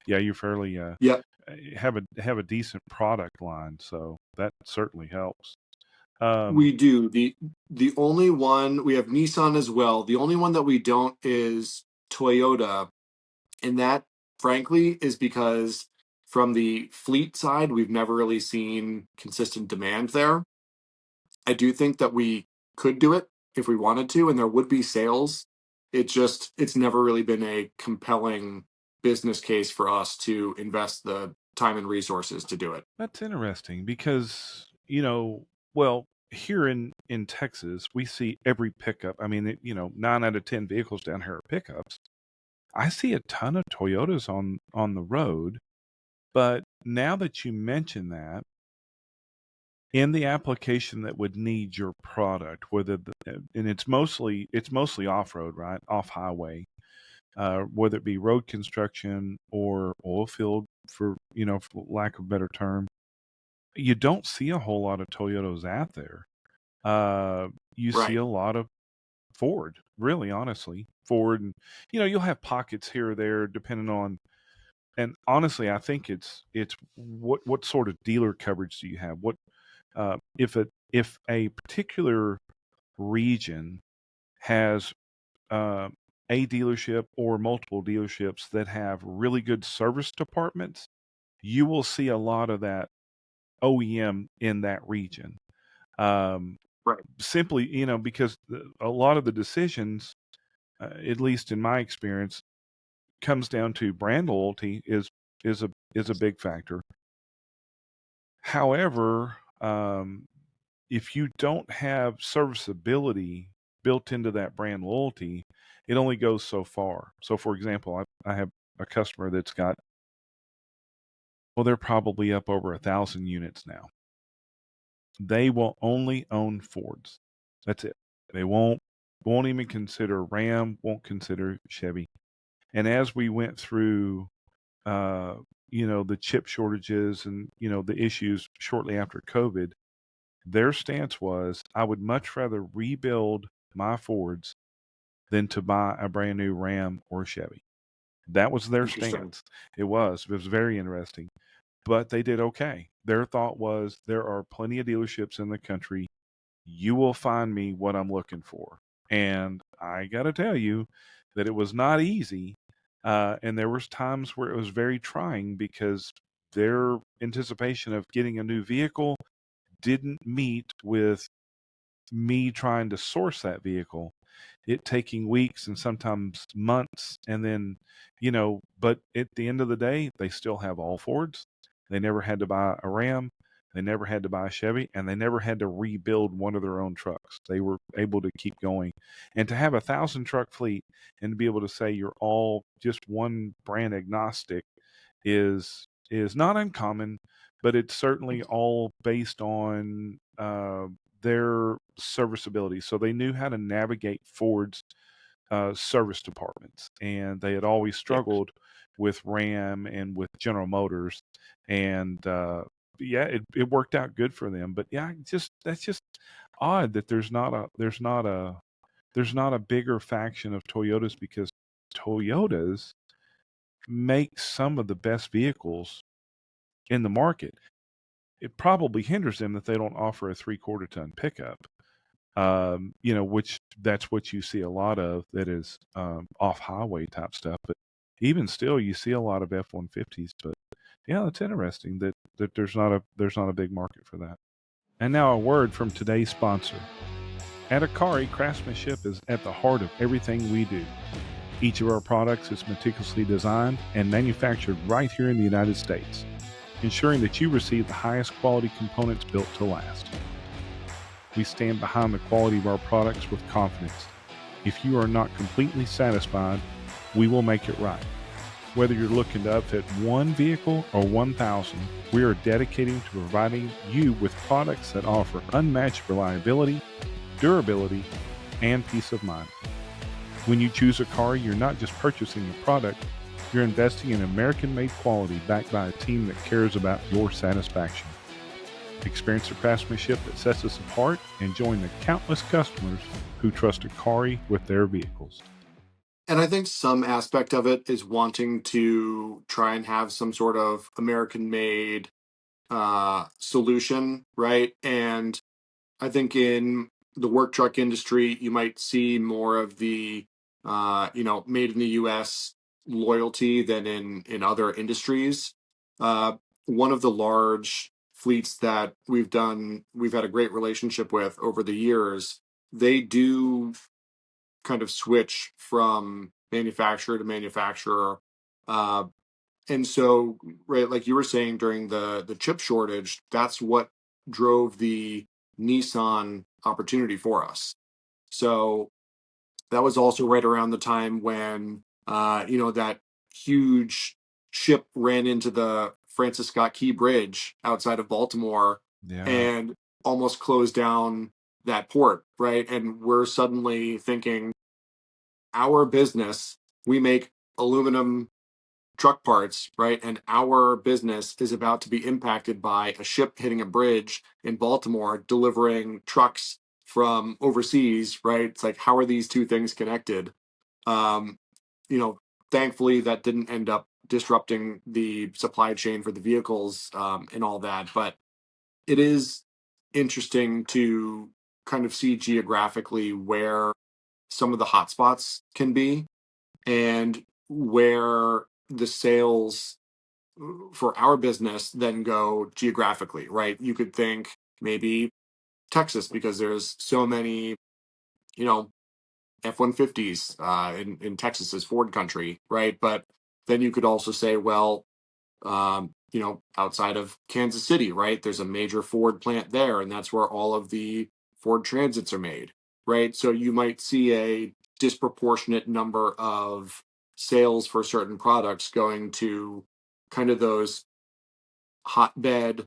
yeah, you're fairly yeah, have a decent product line, so that certainly helps. we do. The only one we have Nissan as well. The only one that we don't is Toyota, and that frankly is because from the fleet side, we've never really seen consistent demand there. I do think that we could do it if we wanted to, and there would be sales. It's never really been a compelling business case for us to invest the time and resources to do it. That's interesting because, well, here in Texas, we see every pickup. I mean, 9 out of 10 vehicles down here are pickups. I see a ton of Toyotas on the road, but now that you mention that, in the application that would need your product, and it's mostly off road, right, off highway, whether it be road construction or oil field, for lack of a better term, you don't see a whole lot of Toyotas out there. You see Right. a lot of Ford, really, honestly, Ford, and you'll have pockets here or there depending on. And honestly, I think it's what sort of dealer coverage do you have? What if a particular region has uh, a dealership or multiple dealerships that have really good service departments, you will see a lot of that OEM in that region. Um, Right. Simply, because a lot of the decisions, at least in my experience, comes down to brand loyalty is a big factor. However, if you don't have serviceability built into that brand loyalty, it only goes so far. So, for example, I have a customer that's got, well, they're probably up over 1,000 units now. They will only own Fords. That's it. They won't even consider Ram, won't consider Chevy. And as we went through the chip shortages and, the issues shortly after COVID, their stance was, I would much rather rebuild my Fords than to buy a brand new Ram or Chevy. That was their Interesting. stance. It was very interesting, but they did okay. Their thought was, there are plenty of dealerships in the country. You will find me what I'm looking for. And I got to tell you that it was not easy. And there was times where it was very trying because their anticipation of getting a new vehicle didn't meet with me trying to source that vehicle, it taking weeks and sometimes months. And then, but at the end of the day, they still have all Fords. They never had to buy a Ram. They never had to buy a Chevy, and they never had to rebuild one of their own trucks. They were able to keep going. And to have 1,000 truck fleet and to be able to say you're all just one brand agnostic is not uncommon, but it's certainly all based on their serviceability. So they knew how to navigate Ford's service departments, and they had always Yeah. struggled with Ram and with General Motors, and yeah, it worked out good for them. But yeah, that's just odd that there's not a bigger faction of Toyotas, because Toyotas make some of the best vehicles in the market. It probably hinders them that they don't offer a 3/4 ton pickup, which that's what you see a lot of, that is off highway type stuff. But even still, you see a lot of F-150s. But yeah, it's interesting that there's not a big market for that. And now a word from today's sponsor. At Akari, craftsmanship is at the heart of everything we do. Each of our products is meticulously designed and manufactured right here in the United States, ensuring that you receive the highest quality components built to last. We stand behind the quality of our products with confidence. If you are not completely satisfied, we will make it right. Whether you're looking to upfit one vehicle or 1,000, we are dedicated to providing you with products that offer unmatched reliability, durability, and peace of mind. When you choose a car, you're not just purchasing a product, you're investing in American-made quality backed by a team that cares about your satisfaction. Experience the craftsmanship that sets us apart and join the countless customers who trust Akari with their vehicles. And I think some aspect of it is wanting to try and have some sort of American made solution, right? And I think in the work truck industry, you might see more of the, made in the U.S. loyalty than in other industries. One of the large fleets that we've had a great relationship with over the years, they do kind of switch from manufacturer to manufacturer. Uh, and so, right, like you were saying during the chip shortage, that's what drove the Nissan opportunity for us. So that was also right around the time when that huge ship ran into the Francis Scott Key Bridge outside of Baltimore Yeah. and almost closed down that port, right? And we're suddenly thinking, our business, we make aluminum truck parts, right? And our business is about to be impacted by a ship hitting a bridge in Baltimore, delivering trucks from overseas, right? It's like, how are these two things connected? Um, Thankfully, that didn't end up disrupting the supply chain for the vehicles and all that. But it is interesting to kind of see geographically where some of the hotspots can be and where the sales for our business then go geographically, right? You could think maybe Texas because there's so many, you know, F-150s in Texas is Ford country, right? But then you could also say, well, outside of Kansas City, right? There's a major Ford plant there, and that's where all of the Ford Transits are made, right? So you might see a disproportionate number of sales for certain products going to kind of those hotbed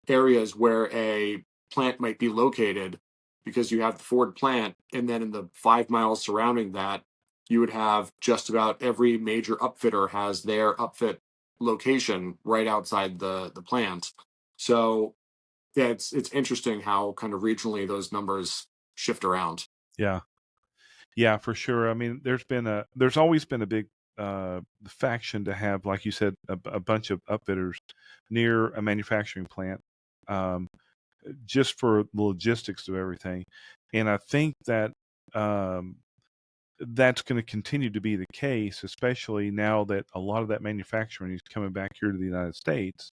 areas where a plant might be located because you have the Ford plant, and then in the 5 miles surrounding that, you would have just about every major upfitter has their upfit location right outside the plant. So yeah, it's interesting how kind of regionally those numbers shift around. Yeah. Yeah, for sure. I mean, there's always been a big faction to have, like you said, a bunch of upfitters near a manufacturing plant, um, just for the logistics of everything. And I think that um, that's going to continue to be the case, especially now that a lot of that manufacturing is coming back here to the United States,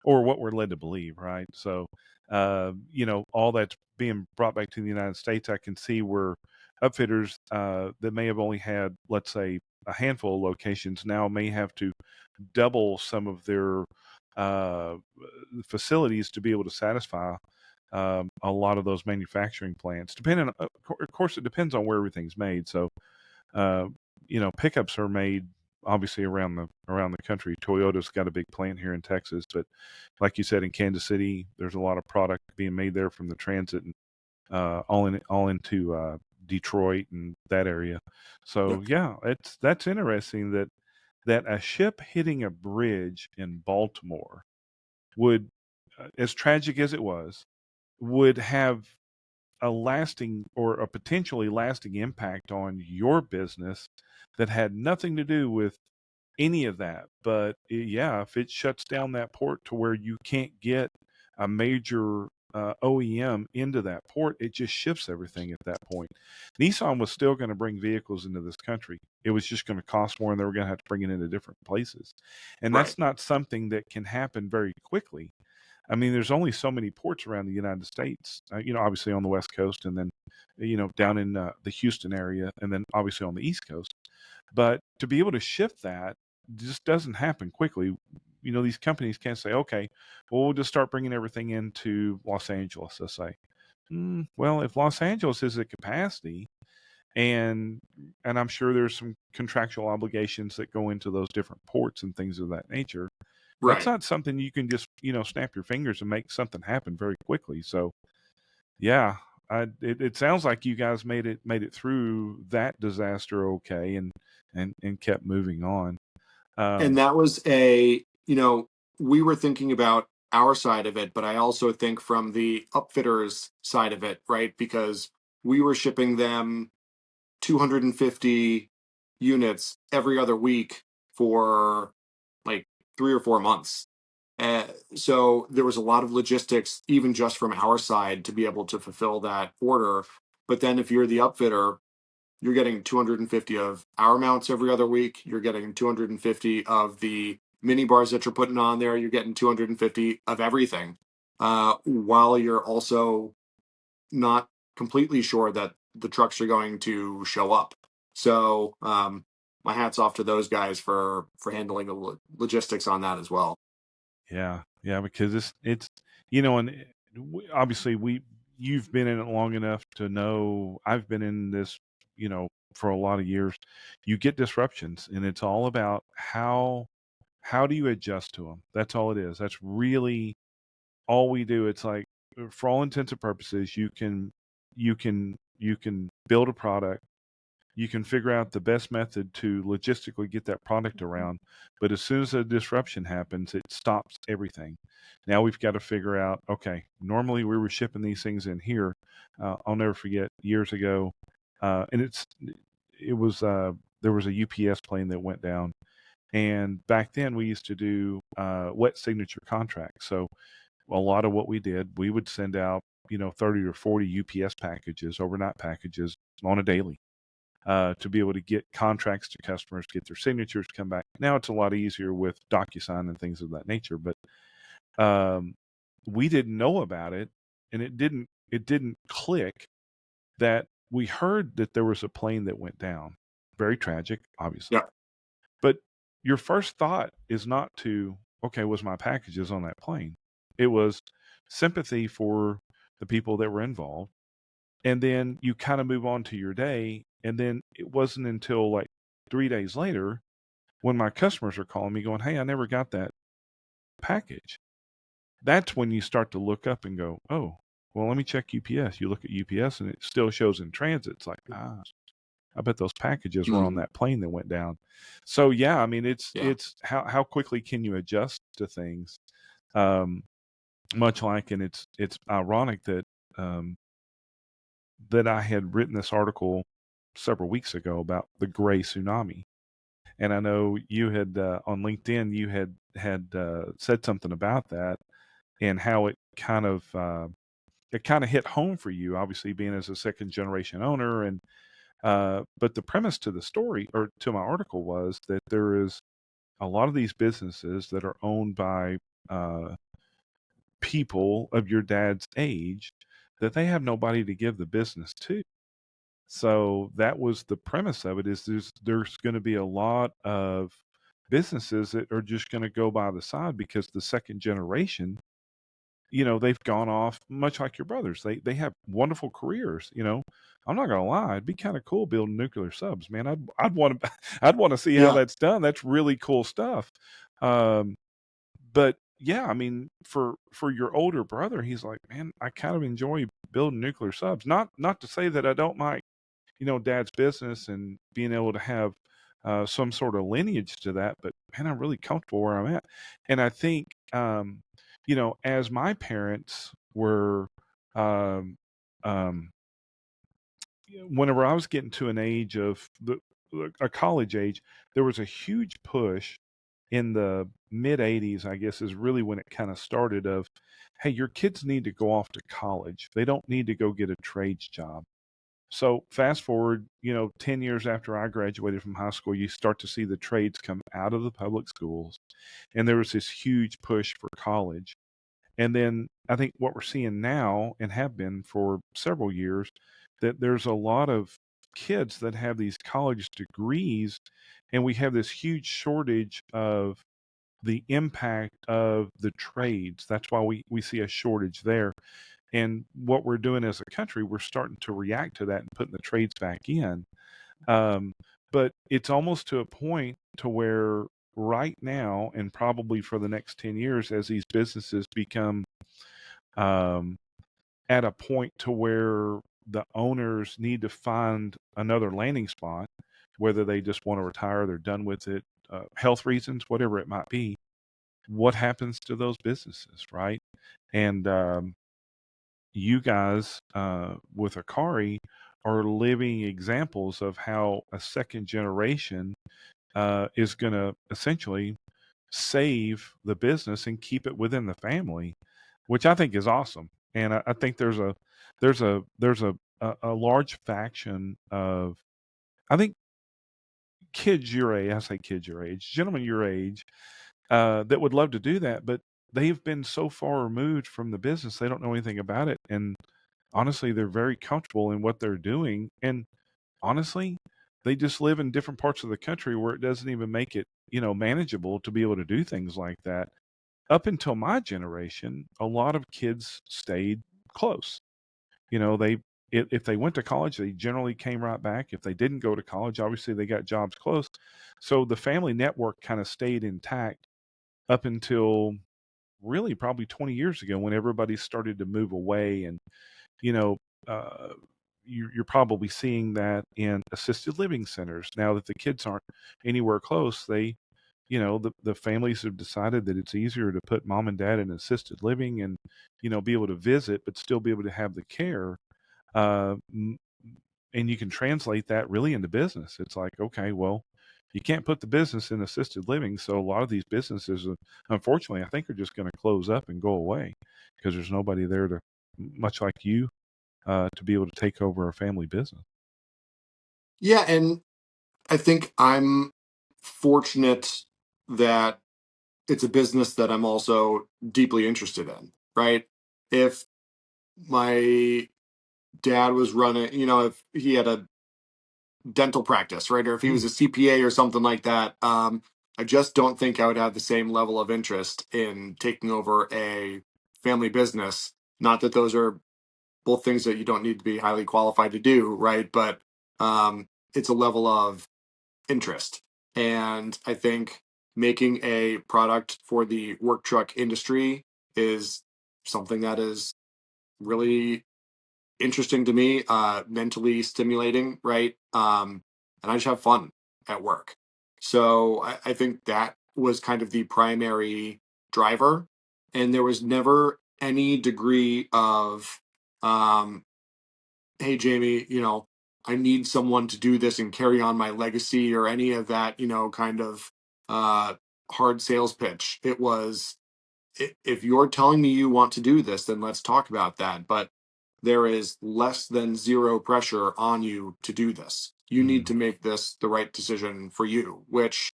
or what we're led to believe, right? So, all that's being brought back to the United States, I can see where upfitters that may have only had, let's say, a handful of locations now may have to double some of their uh, facilities to be able to satisfy a lot of those manufacturing plants. Depending, of course, it depends on where everything's made. So, uh, pickups are made obviously around the country. Toyota's got a big plant here in Texas, but like you said, in Kansas City, there's a lot of product being made there from the transit and all into Detroit and that area. So yeah, that's interesting that a ship hitting a bridge in Baltimore would, as tragic as it was, would have a lasting or a potentially lasting impact on your business that had nothing to do with any of that. But yeah, if it shuts down that port to where you can't get a major OEM into that port, it just shifts everything at that point. Nissan was still going to bring vehicles into this country. It was just going to cost more and they were going to have to bring it into different places. And Right. that's not something that can happen very quickly. I mean, there's only so many ports around the United States, obviously on the West Coast and then, down in the Houston area and then obviously on the East Coast. But to be able to shift that just doesn't happen quickly. These companies can't say, okay, well, we'll just start bringing everything into Los Angeles, let's say. Well, if Los Angeles is at capacity, and I'm sure there's some contractual obligations that go into those different ports and things of that nature. That's Right. not something you can just, snap your fingers and make something happen very quickly. So, yeah, it sounds like you guys made it through that disaster okay, and kept moving on. And Um, that was we were thinking about our side of it, but I also think from the upfitters side of it, right? Because we were shipping them 250 units every other week for like 3 or 4 months. Uh, so there was a lot of logistics, even just from our side, to be able to fulfill that order. But then if you're the upfitter, you're getting 250 of our mounts every other week. You're getting 250 of the mini bars that you're putting on there. You're getting 250 of everything, while you're also not completely sure that the trucks are going to show up. So my hats off to those guys for handling the logistics on that as well. yeah, yeah, because it's and obviously you've been in it long enough to know. I've been in this, for a lot of years. You get disruptions, and it's all about how do you adjust to them. That's all it is. That's really all we do. It's like, for all intents and purposes, you can build a product. You can figure out the best method to logistically get that product around. But as soon as a disruption happens, it stops everything. Now we've got to figure out, okay, normally we were shipping these things in here. I'll never forget years ago. And it was, there was a UPS plane that went down. And back then we used to do wet signature contracts. So a lot of what we did, we would send out, 30 or 40 UPS packages, overnight packages on a daily, to be able to get contracts to customers, get their signatures, come back. Now it's a lot easier with DocuSign and things of that nature, but um, we didn't know about it, and it didn't click that we heard that there was a plane that went down. Very tragic, obviously. Yeah. But your first thought is not to, okay, was my packages on that plane? It was sympathy for the people that were involved. And then you kind of move on to your day. And then it wasn't until like 3 days later when my customers are calling me going, hey, I never got that package. That's when you start to look up and go, oh, well, let me check UPS. You look at UPS and it still shows in transit. It's like, I bet those packages were on Mm, that plane that went down. So yeah, I mean, yeah. it's how quickly can you adjust to things? Um, much like, and it's ironic that um, that I had written this article several weeks ago about the gray tsunami, and I know you had on LinkedIn you had said something about that and how it kind of hit home for you, obviously being as a second generation owner, and but the premise to the story or to my article was that there is a lot of these businesses that are owned by uh, people of your dad's age that they have nobody to give the business to. So that was the premise of it, is there's going to be a lot of businesses that are just going to go by the side because the second generation, they've gone off much like your brothers. They have wonderful careers. I'm not gonna lie, it'd be kind of cool building nuclear subs, man. I'd want to I'd want to see how Yeah. that's done. That's really cool stuff. Um, but yeah, I mean, for your older brother, he's like, man, I kind of enjoy building nuclear subs. Not to say that I don't like dad's business and being able to have some sort of lineage to that, but man, I'm really comfortable where I'm at. And I think as my parents were um, um, whenever I was getting to an age of a college age, there was a huge push in the mid 80s, I guess, is really when it kind of started of, hey, your kids need to go off to college. They don't need to go get a trades job. So fast forward, 10 years after I graduated from high school, you start to see the trades come out of the public schools. And there was this huge push for college. And then I think what we're seeing now, and have been for several years, that there's a lot of kids that have these college degrees, and we have this huge shortage of the impact of the trades. That's why we see a shortage there. And what we're doing as a country, we're starting to react to that and putting the trades back in. Um, but it's almost to a point to where right now, and probably for the next 10 years, as these businesses become um, at a point to where the owners need to find another landing spot, whether they just want to retire, they're done with it, health reasons, whatever it might be, what happens to those businesses, right? And you guys with Akari are living examples of how a second generation is going to essentially save the business and keep it within the family, which I think is awesome. And I think there's a large faction of, I think, kids your age. I say kids your age, gentlemen your age, that would love to do that, but they've been so far removed from the business they don't know anything about it. And honestly, they're very comfortable in what they're doing. And honestly, they just live in different parts of the country where it doesn't even make it, manageable to be able to do things like that. Up until my generation, a lot of kids stayed close. They if they went to college, they generally came right back. If they didn't go to college, obviously they got jobs close. So the family network kind of stayed intact up until really probably 20 years ago when everybody started to move away. And you know, uh, you're probably seeing that in assisted living centers now that the kids aren't anywhere close. The families have decided that it's easier to put mom and dad in assisted living and be able to visit, but still be able to have the care. Uh, m- and you can translate that really into business. It's like, okay, well, you can't put the business in assisted living, so a lot of these businesses, unfortunately, I think are just going to close up and go away because there's nobody there to, much like you, to be able to take over a family business. Yeah. And I think I'm fortunate that it's a business that I'm also deeply interested in, right? If my dad was running, if he had a dental practice, right? Or if he Mm. was a CPA or something like that, I just don't think I would have the same level of interest in taking over a family business. Not that those are both things that you don't need to be highly qualified to do, right? But it's a level of interest. And I think making a product for the work truck industry is something that is really interesting to me, mentally stimulating, right? And I just have fun at work. So I think that was kind of the primary driver. And there was never any degree of, um, hey, Jamie, I need someone to do this and carry on my legacy or any of that, kind of uh, hard sales pitch. It was, if you're telling me you want to do this, then let's talk about that. But there is less than zero pressure on you to do this. You need Mm. to make this the right decision for you, which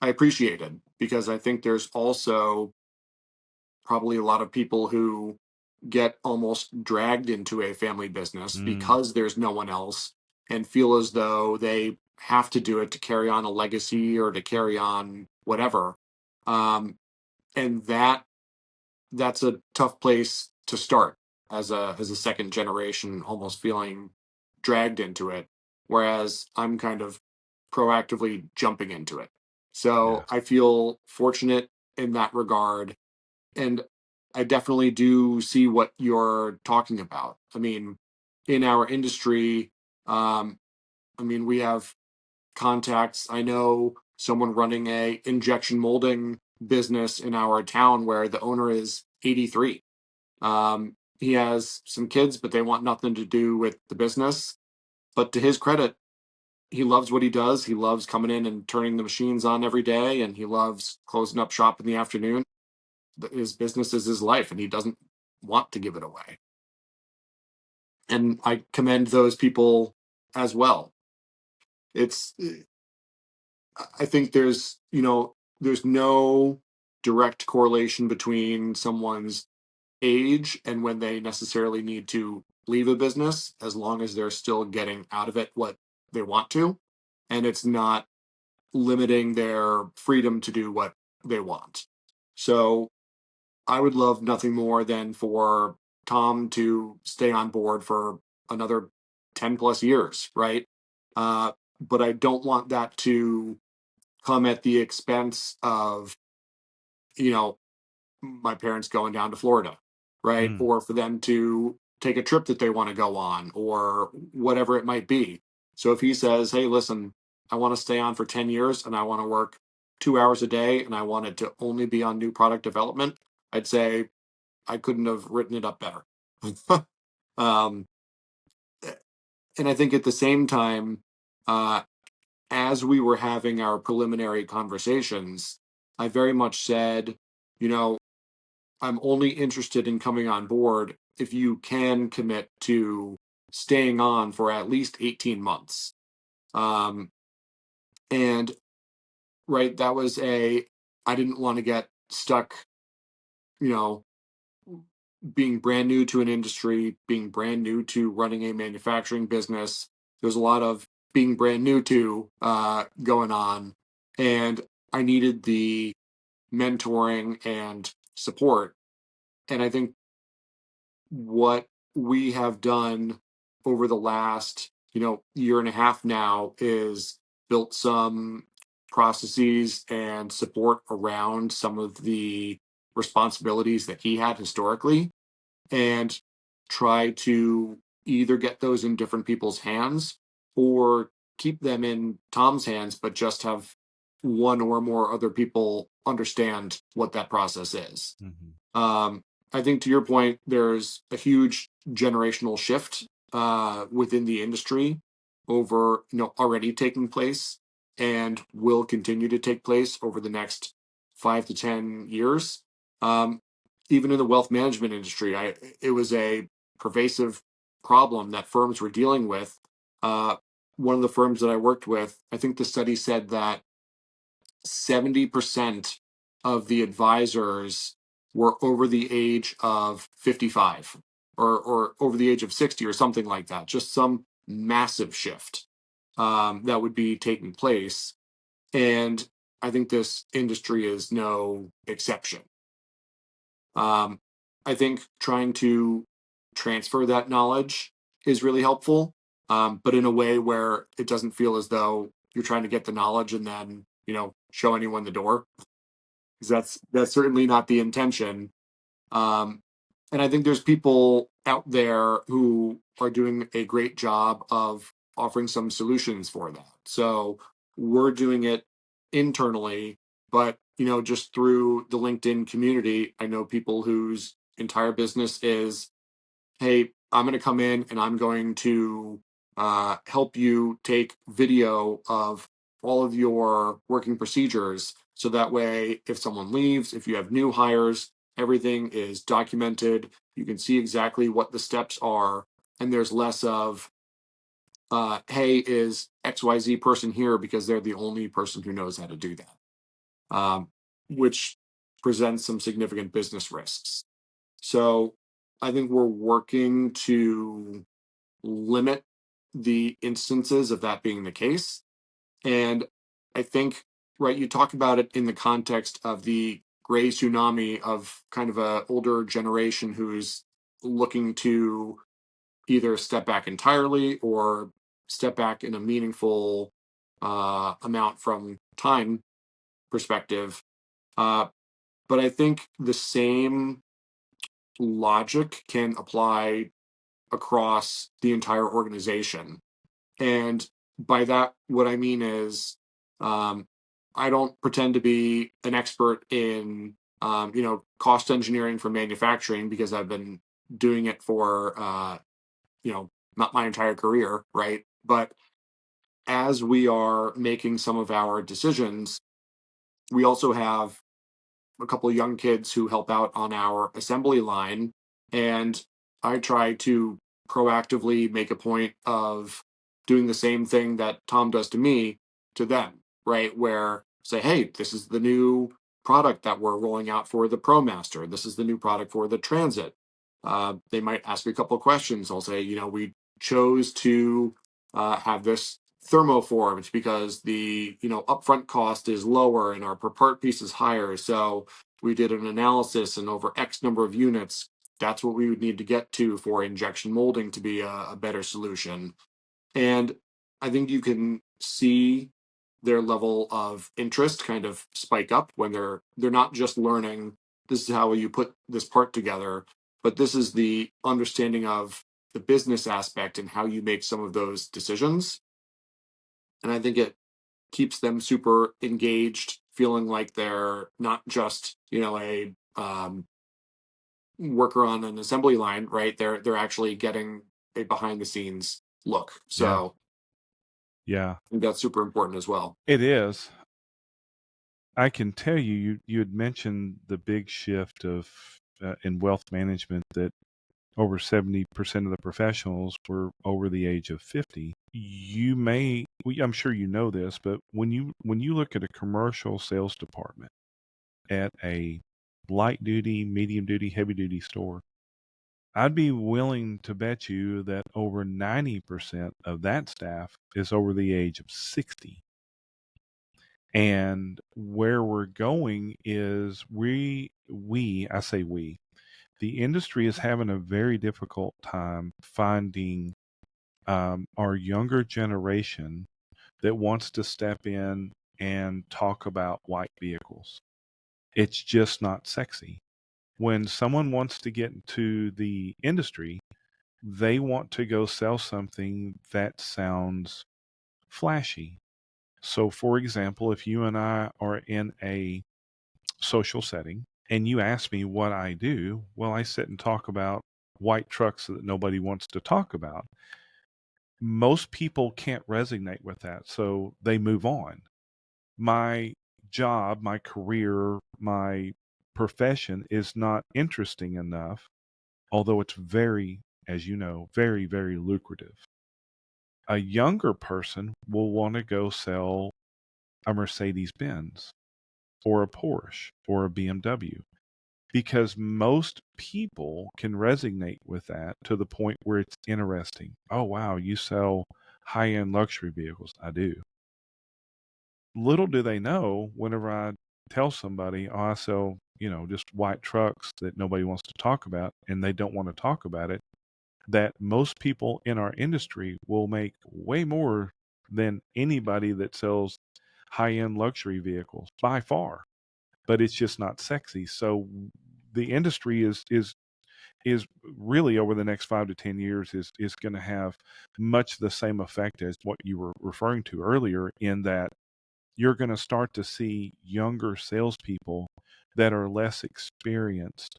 I appreciated because I think there's also probably a lot of people who get almost dragged into a family business Mm. because there's no one else and feel as though they have to do it to carry on a legacy or to carry on whatever. And that's a tough place to start as a second generation, almost feeling dragged into it, whereas I'm kind of proactively jumping into it. So Yeah. I feel fortunate in that regard, and I definitely do see what you're talking about. I mean, in our industry, um, we have contacts. I know someone running a injection molding business in our town where the owner is 83. He has some kids, but they want nothing to do with the business. But to his credit, he loves what he does. He loves coming in and turning the machines on every day, and he loves closing up shop in the afternoon. His business is his life, and he doesn't want to give it away. And I commend those people as well. It's, I think there's no direct correlation between someone's age and when they necessarily need to leave a business, as long as they're still getting out of it what they want to, and it's not limiting their freedom to do what they want. So I would love nothing more than for Tom to stay on board for another 10 plus years, right? Uh, but I don't want that to come at the expense of, you know, my parents going down to Florida, right? Mm. Or for them to take a trip that they want to go on or whatever it might be. So if he says, hey, listen, I want to stay on for 10 years and I want to work 2 hours a day and I want it to only be on new product development, I'd say I couldn't have written it up better. um, and I think at the same time, uh, as we were having our preliminary conversations, I very much said, you know, I'm only interested in coming on board if you can commit to staying on for at least 18 months. Um, and right, that was I didn't want to get stuck, you know, being brand new to an industry, being brand new to running a manufacturing business. There's a lot of being brand new to going on. And I needed the mentoring and support. And I think what we have done over the last year and a half now is built some processes and support around some of the responsibilities that he had historically and try to either get those in different people's hands or keep them in Tom's hands, but just have one or more other people understand what that process is. Mhm. I think to your point, there's a huge generational shift within the industry over already taking place and will continue to take place over the next 5 to 10 years. Um, Even in the wealth management industry, it was a pervasive problem that firms were dealing with. Uh, One of the firms that I worked with, I think the study said that 70% of the advisors were over the age of 55 or over the age of 60 or something like that. Just some massive shift that would be taking place. And I think this industry is no exception. Um, I think trying to transfer that knowledge is really helpful, but in a way where it doesn't feel as though you're trying to get the knowledge and then show anyone the door, because that's certainly not the intention. Um, And I think there's people out there who are doing a great job of offering some solutions for that. So we're doing it internally, but just through the LinkedIn community, I know people whose entire business is, hey, I'm going to come in and I'm going to help you take video of all of your working procedures. So that way, if someone leaves, if you have new hires, everything is documented. You can see exactly what the steps are. And there's less of, hey, is XYZ person here because they're the only person who knows how to do that, which presents some significant business risks. So I think we're working to limit the instances of that being the case. And I think, right, you talk about it in the context of the gray tsunami of kind of a older generation who's looking to either step back entirely or step back in a meaningful amount from time perspective. Uh, but I think the same logic can apply across the entire organization. And by that, what I mean is, um, I don't pretend to be an expert in, cost engineering for manufacturing because I've been doing it for, not my entire career, right? But as we are making some of our decisions, we also have a couple of young kids who help out on our assembly line. And I try to proactively make a point of doing the same thing that Tom does to me to them, right? Where say, hey, this is the new product that we're rolling out for the ProMaster. This is the new product for the Transit. They might ask me a couple of questions. I'll say, we chose to have this thermoformed because the upfront cost is lower and our per part piece is higher. So we did an analysis, and over X number of units, that's what we would need to get to for injection molding to be a better solution. And I think you can see their level of interest kind of spike up when they're not just learning this is how you put this part together, but this is the understanding of the business aspect and how you make some of those decisions. And I think it keeps them super engaged, feeling like they're not just a worker on an assembly line, right? They're actually getting a behind the scenes look. Yeah. So Yeah. I think that's super important as well. It is. I can tell you had mentioned the big shift of in wealth management that over 70% of the professionals were over the age of 50. I'm sure you know this, but when you look at a commercial sales department at a light duty, medium duty, heavy duty store, I'd be willing to bet you that over 90% of that staff is over the age of 60. And where we're going is I say we, the industry is having a very difficult time finding our younger generation that wants to step in and talk about white vehicles. It's just not sexy. When someone wants to get into the industry, they want to go sell something that sounds flashy. So, for example, if you and I are in a social setting and you ask me what I do, well, I sit and talk about white trucks that nobody wants to talk about. Most people can't resonate with that, so they move on. My job, my career, my profession is not interesting enough, although it's very, as you know, very, very lucrative. A younger person will want to go sell a Mercedes Benz or a Porsche or a BMW because most people can resonate with that to the point where it's interesting. Oh, wow, you sell high end luxury vehicles. I do. Little do they know whenever I tell somebody, oh, I sell, just white trucks that nobody wants to talk about and they don't want to talk about it, that most people in our industry will make way more than anybody that sells high end luxury vehicles by far, but it's just not sexy. So the industry is is really over the next 5 to 10 years is going to have much the same effect as what you were referring to earlier, in that you're going to start to see younger salespeople that are less experienced,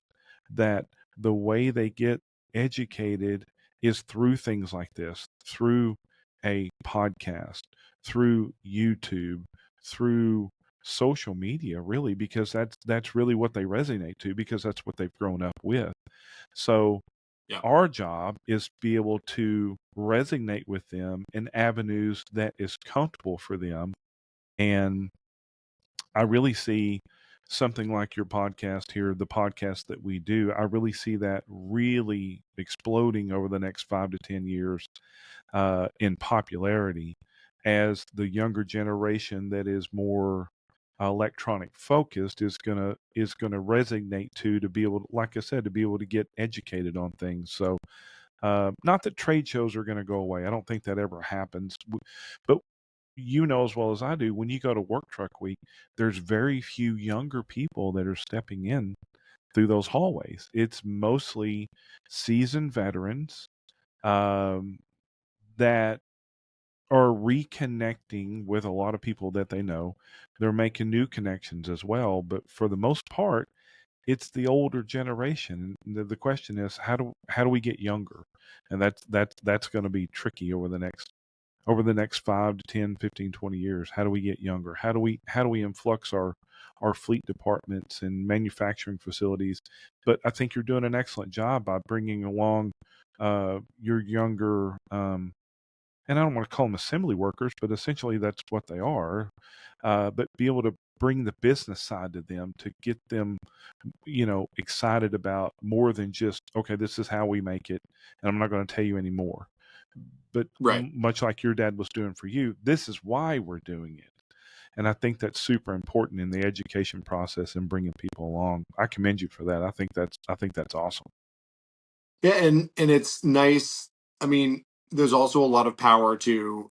that the way they get educated is through things like this, through a podcast, through YouTube, through social media, really, because that's really what they resonate to, because that's what they've grown up with. So Yeah. our job is to be able to resonate with them in avenues that is comfortable for them. And I really see something like your podcast here, the podcast that we do, I really see that really exploding over the next 5 to 10 years in popularity, as the younger generation that is more electronic focused is gonna resonate to be able to, like I said, to be able to get educated on things. So not that trade shows are going to go away. I don't think that ever happens. But you know as well as I do, when you go to Work Truck Week, there's very few younger people that are stepping in through those hallways. It's mostly seasoned veterans um, that are reconnecting with a lot of people that they know. They're making new connections as well, but for the most part, it's the older generation. The question is, how do we get younger? And that's going to be tricky over the next 5 to 10, 15, 20 years. How do we get younger? How do we influx our fleet departments and manufacturing facilities? But I think you're doing an excellent job by bringing along your younger and I don't want to call them assembly workers, but essentially that's what they are. But be able to bring the business side to them, to get them, excited about more than just, okay, this is how we make it, and I'm not going to tell you anymore. But Right. much like your dad was doing for you, this is why we're doing it. And I think that's super important in the education process and bringing people along. I commend you for that. I think that's awesome. Yeah, and it's nice. I mean, there's also a lot of power to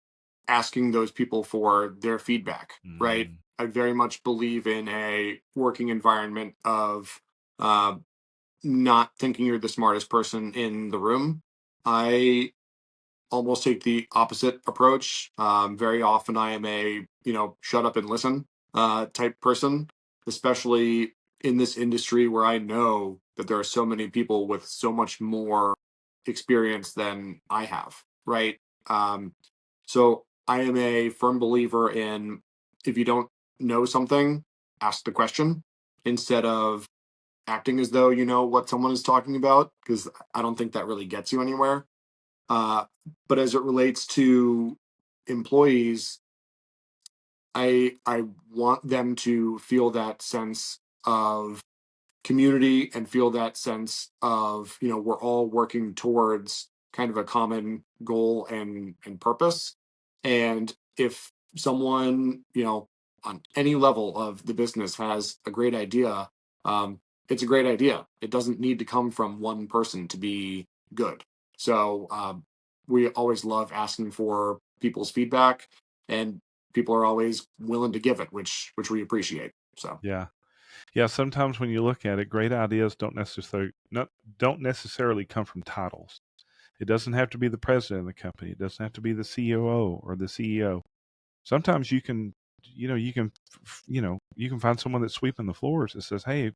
asking those people for their feedback, right? Mm. I very much believe in a working environment of uh, not thinking you're the smartest person in the room. I almost take the opposite approach. Very often, I am a shut up and listen type person, especially in this industry where I know that there are so many people with so much more experience than I have. Right. So I am a firm believer in, if you don't know something, ask the question instead of acting as though you know what someone is talking about, because I don't think that really gets you anywhere. Uh, but as it relates to employees, I want them to feel that sense of community and feel that sense of, we're all working towards kind of a common goal and purpose. And if someone, on any level of the business has a great idea, it's a great idea. It doesn't need to come from one person to be good. So we always love asking for people's feedback, and people are always willing to give it, which we appreciate. So Yeah. Yeah, sometimes when you look at it, great ideas don't necessarily come from titles. It doesn't have to be the president of the company. It doesn't have to be the COO or the CEO. Sometimes you can find someone that's sweeping the floors that says, "Hey,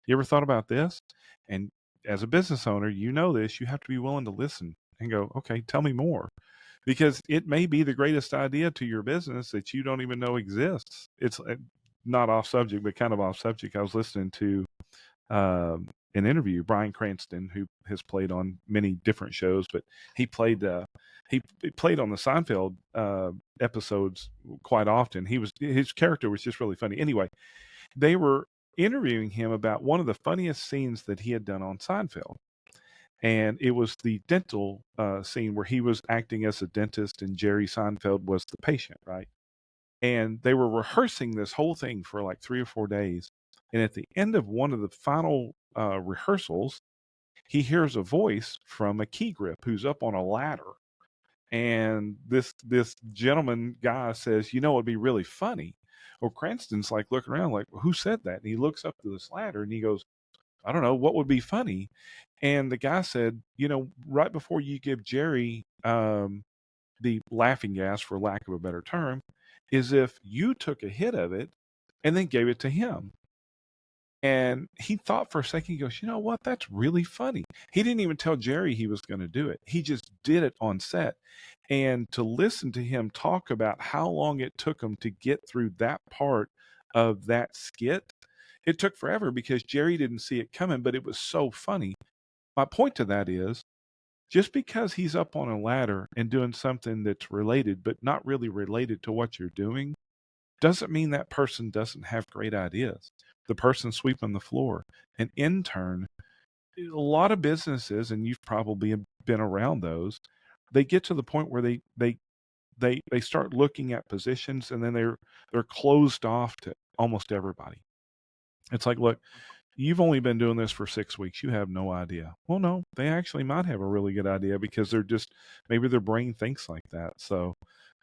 you ever thought about this?" And as a business owner, you know this. You have to be willing to listen and go, "Okay, tell me more," because it may be the greatest idea to your business that you don't even know exists. It's not off subject, but kind of off subject. I was listening to an interview, Bryan Cranston, who has played on many different shows, but he played he played on the Seinfeld episodes quite often. His character was just really funny. Anyway, they were interviewing him about one of the funniest scenes that he had done on Seinfeld, and it was the dental scene where he was acting as a dentist and Jerry Seinfeld was the patient, right? And they were rehearsing this whole thing for like 3 or 4 days. And at the end of one of the final rehearsals, he hears a voice from a key grip who's up on a ladder. And this gentleman guy says, it'd be really funny. Well, Cranston's like looking around like, well, who said that? And he looks up to this ladder and he goes, I don't know, what would be funny? And the guy said, right before you give Jerry the laughing gas, for lack of a better term, is if you took a hit of it and then gave it to him. And he thought for a second, he goes, you know what? That's really funny. He didn't even tell Jerry he was going to do it. He just did it on set. And to listen to him talk about how long it took him to get through that part of that skit, it took forever because Jerry didn't see it coming, but it was so funny. My point to that is, just because he's up on a ladder and doing something that's related, but not really related to what you're doing, doesn't mean that person doesn't have great ideas. The person sweeping the floor, an intern, a lot of businesses, and you've probably been around those, they get to the point where they start looking at positions and then they're closed off to almost everybody. It's like, look, you've only been doing this for 6 weeks. You have no idea. Well, no, they actually might have a really good idea because maybe their brain thinks like that. So,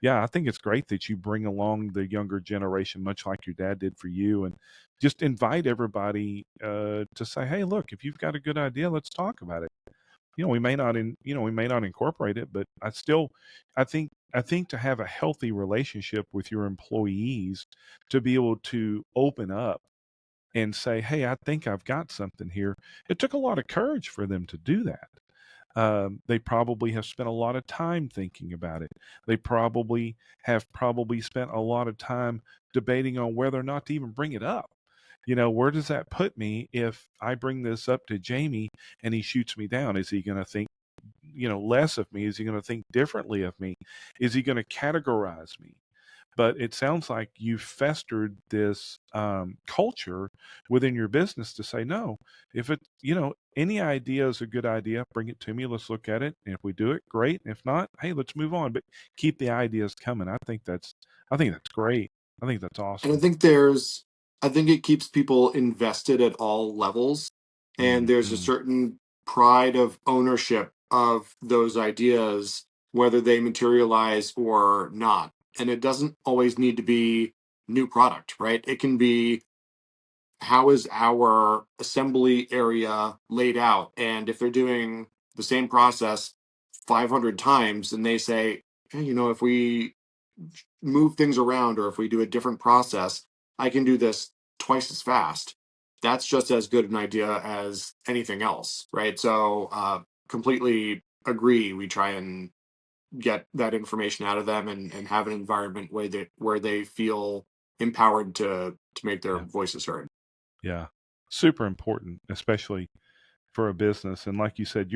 yeah, I think it's great that you bring along the younger generation, much like your dad did for you, and just invite everybody to say, hey, look, if you've got a good idea, let's talk about it. We may not incorporate it, but I think to have a healthy relationship with your employees, to be able to open up and say, hey, I think I've got something here. It took a lot of courage for them to do that. They probably have spent a lot of time thinking about it. They probably spent a lot of time debating on whether or not to even bring it up. Where does that put me if I bring this up to Jamie and he shoots me down? Is he going to think, less of me? Is he going to think differently of me? Is he going to categorize me? But it sounds like you've festered this culture within your business to say, no, if any idea is a good idea, bring it to me. Let's look at it. And if we do it, great. And if not, hey, let's move on. But keep the ideas coming. I think that's great. I think that's And awesome. I think it keeps people invested at all levels. And there's a Mm-hmm. certain pride of ownership of those ideas, whether they materialize or not. And it doesn't always need to be new product, right? It can be, how is our assembly area laid out? And if they're doing the same process 500 times and they say, hey, if we move things around or if we do a different process, I can do this twice as fast. That's just as good an idea as anything else, right? So, completely agree. We try and get that information out of them and have an environment where they feel empowered to make their Yeah. voices heard. Yeah. Super important, especially for a business. And like you said,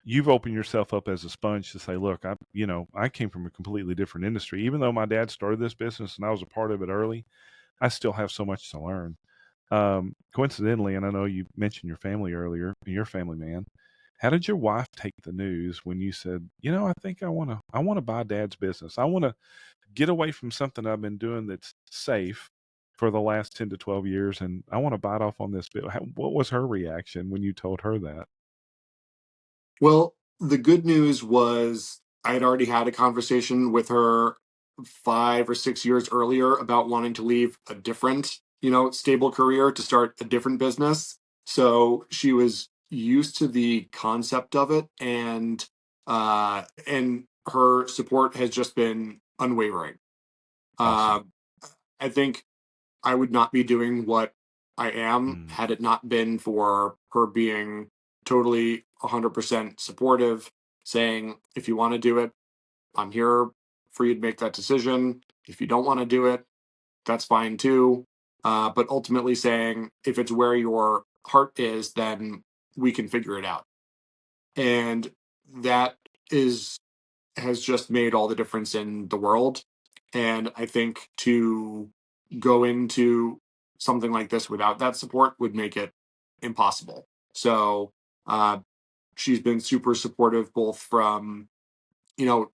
you've opened yourself up as a sponge to say, look, I came from a completely different industry. Even though my dad started this business and I was a part of it early, I still have so much to learn. Coincidentally, and I know you mentioned your family earlier, your family man. How did your wife take the news when you said, I think I want to buy Dad's business. I want to get away from something I've been doing that's safe for the last 10 to 12 years, and I want to bite off on this bit. What was her reaction when you told her that? Well, the good news was I had already had a conversation with her 5 or 6 years earlier about wanting to leave a different, stable career to start a different business. So she was used to the concept of it, and her support has just been unwavering. Awesome. Uh, I think I would not be doing what I am Mm, had it not been for her being totally 100% supportive, saying, if you want to do it, I'm here for you to make that decision. If you don't want to do it, that's fine too. But ultimately saying, if it's where your heart is, then we can figure it out. And that is has just made all the difference in the world. And I think to go into something like this without that support would make it impossible. So, uh, she's been super supportive, both from, you know,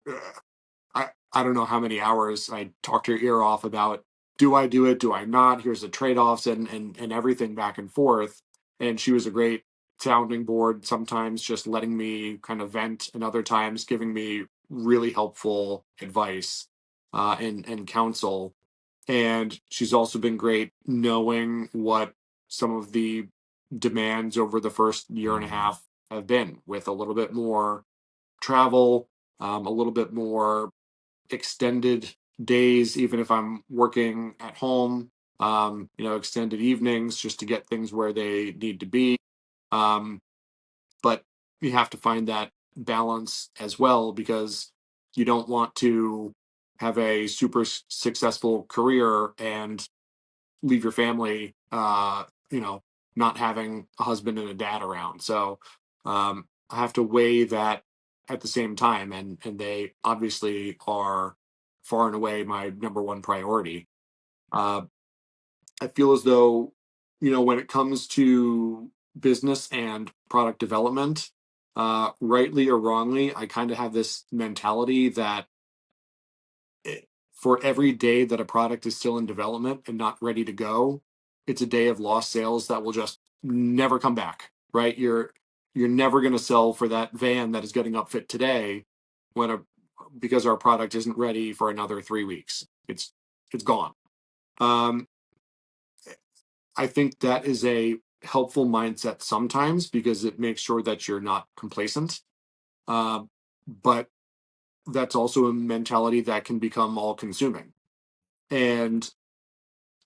uh, I don't know how many hours I talked her ear off about, do I do it? Do I not? Here's the trade offs and everything back and forth. And she was a great sounding board, sometimes just letting me kind of vent, and other times giving me really helpful advice and counsel. And she's also been great knowing what some of the demands over the first year and a half have been, with a little bit more travel, a little bit more extended days, even if I'm working at home, extended evenings just to get things where they need to be. Um, but you have to find that balance as well, because you don't want to have a super successful career and leave your family, not having a husband and a dad around. So I have to weigh that at the same time, and they obviously are far and away my number one priority. Uh, I feel as though, when it comes to business and product development, rightly or wrongly, I kind of have this mentality that for every day that a product is still in development and not ready to go, it's a day of lost sales that will just never come back. Right? You're never going to sell for that van that is getting upfit today because our product isn't ready for another 3 weeks. It's gone. Um, I think that is a helpful mindset sometimes, because it makes sure that you're not complacent. Uh, but that's also a mentality that can become all consuming. And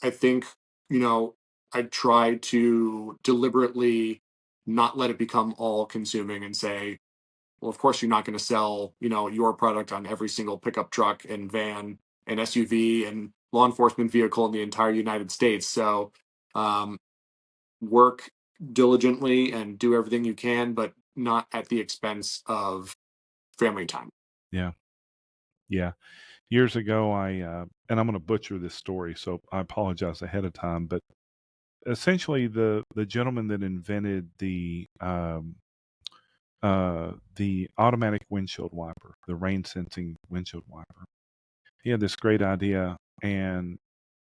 I think, I try to deliberately not let it become all consuming and say, well, of course you're not going to sell, your product on every single pickup truck and van and SUV and law enforcement vehicle in the entire United States. So um, work diligently and do everything you can, but not at the expense of family time. Yeah. Yeah. Years ago, and I'm going to butcher this story, so I apologize ahead of time, but essentially the gentleman that invented the automatic windshield wiper, the rain sensing windshield wiper, he had this great idea, and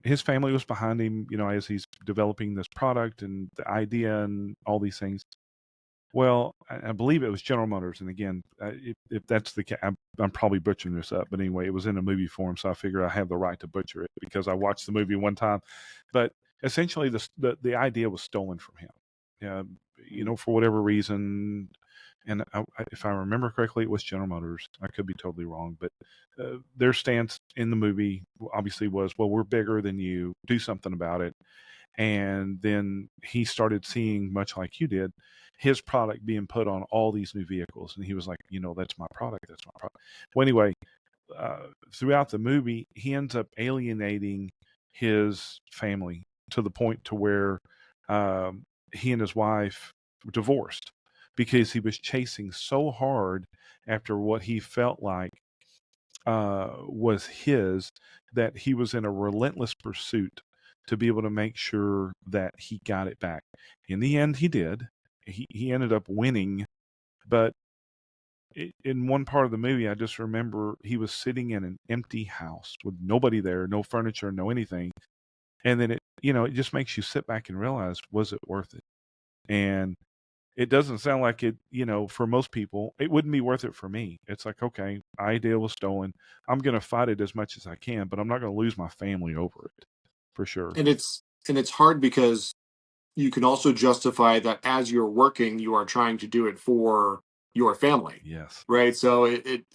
his family was behind him, as he's developing this product and the idea and all these things. Well, I believe it was General Motors, and again, if that's the case, I'm probably butchering this up, but anyway, it was in a movie form, so I figure I have the right to butcher it because I watched the movie one time. But essentially, the idea was stolen from him, for whatever reason. And if I remember correctly, it was General Motors. I could be totally wrong, but their stance in the movie obviously was, well, we're bigger than you, do something about it. And then he started seeing, much like you did, his product being put on all these new vehicles. And he was like, that's my product. That's my product. Well, anyway, throughout the movie, he ends up alienating his family to the point to where he and his wife were divorced because he was chasing so hard after what he felt like was his, that he was in a relentless pursuit to be able to make sure that he got it back. In the end, he did. He ended up winning, but in one part of the movie, I just remember he was sitting in an empty house with nobody there, no furniture, no anything. And then it just makes you sit back and realize, was it worth it? And it doesn't sound like it, for most people, it wouldn't be worth it for me. It's like, okay, idea was stolen. I'm going to fight it as much as I can, but I'm not going to lose my family over it, for sure. And it's hard because you can also justify that as you're working, you are trying to do it for your family, Yes. right? So it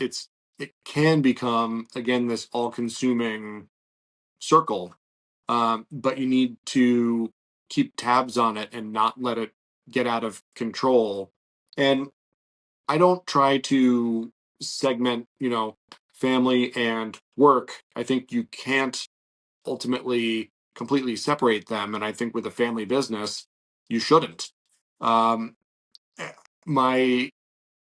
can become, again, this all-consuming circle, but you need to keep tabs on it and not let it get out of control. And I don't try to segment, family and work. I think you can't ultimately completely separate them. And I think with a family business, you shouldn't. Um, eh, my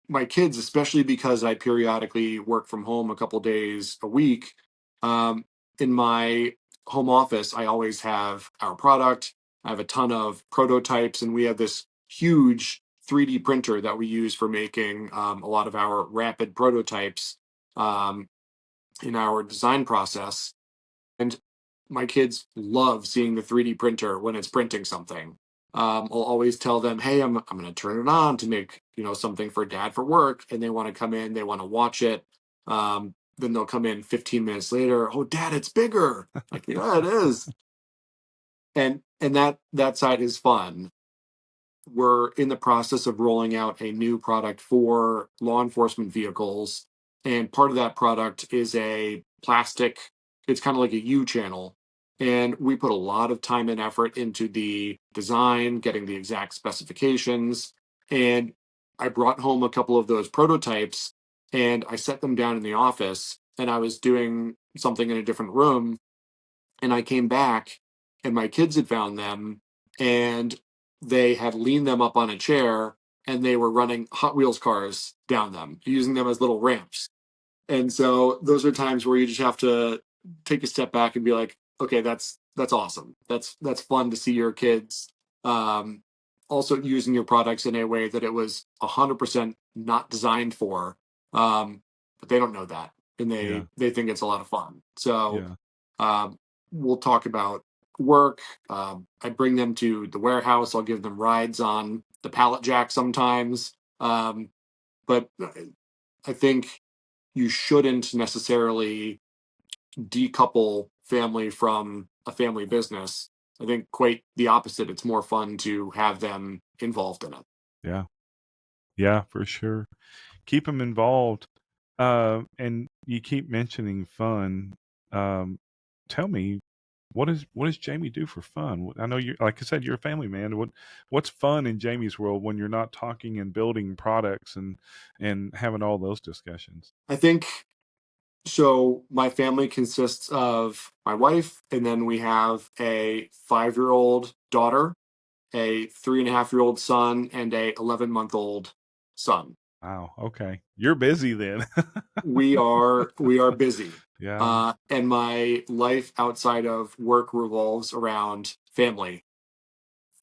my kids, especially because I periodically work from home a couple days a week, um, in my home office, I always have our product. I have a ton of prototypes, and we have this huge 3D printer that we use for making a lot of our rapid prototypes um, in our design process. And my kids love seeing the 3D printer when it's printing something. I'll always tell them, "Hey, I'm going to turn it on to make something for dad for work," and they want to come in, they want to watch it. Then they'll come in 15 minutes later. "Oh, Dad, it's bigger." Like, yeah, it is. And that side is fun. we're in the process of rolling out a new product for law enforcement vehicles. And part of that product is a plastic, it's kind of like a U channel. And we put a lot of time and effort into the design, getting the exact specifications. And I brought home a couple of those prototypes and I set them down in the office. And I was doing something in a different room. And I came back and my kids had found them and they had leaned them up on a chair and they were running Hot Wheels cars down them, using them as little ramps. And so those are times where you just have to take a step back and be like, okay, that's awesome. That's fun to see your kids um, also using your products in a way that it was 100% not designed for, but they don't know that, and Yeah. they think it's a lot of fun. So Yeah. um, we'll talk about work. I bring them to the warehouse. I'll give them rides on the pallet jack sometimes. But I think you shouldn't necessarily decouple family from a family business. I think quite the opposite. It's more fun to have them involved in it. Yeah. Yeah, for sure. Keep them involved. And you keep mentioning fun. Um, tell me, what does Jamie do for fun? I know you, like I said, you're a family man. What's fun in Jamie's world when you're not talking and building products and having all those discussions? I think so. My family consists of my wife, and then we have a 5-year-old daughter, a 3.5-year-old son, and a 11-month-old son. Wow. Okay, you're busy then. We are busy. Yeah. And my life outside of work revolves around family.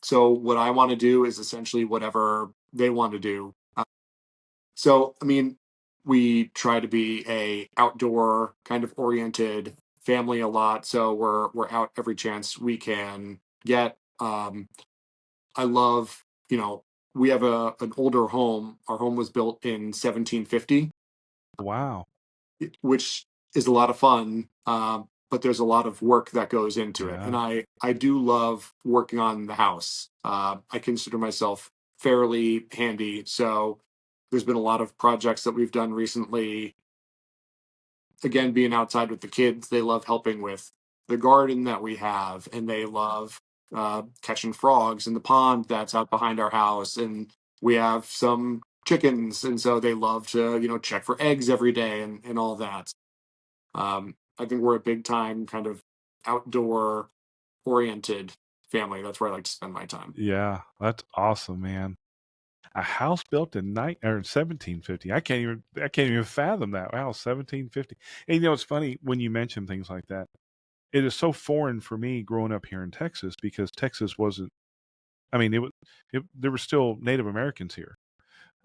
So what I want to do is essentially whatever they want to do. So I mean, we try to be a outdoor kind of oriented family a lot. So we're out every chance we can get. I love, we have an older home. Our home was built in 1750, Wow. which is a lot of fun. But there's a lot of work that goes into it, and Yeah. I do love working on the house. I consider myself fairly handy, so there's been a lot of projects that we've done recently. Again, being outside with the kids, they love helping with the garden that we have, and they love catching frogs in the pond that's out behind our house, and we have some chickens, and so they love to check for eggs every day and all that. I think we're a big time kind of outdoor oriented family. That's where I like to spend my time. Yeah. That's awesome, man. A house built in 1750. I can't even fathom that. Wow, 1750. And it's funny when you mention things like that. It is so foreign for me growing up here in Texas because Texas wasn't. I mean, there were still Native Americans here,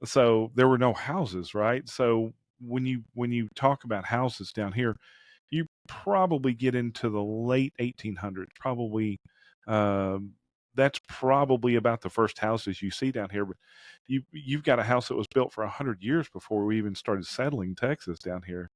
so there were no houses, right? So when you talk about houses down here, you probably get into the late 1800s. Probably, um, that's probably about the first houses you see down here. But you've got a house that was built for 100 years before we even started settling Texas down here.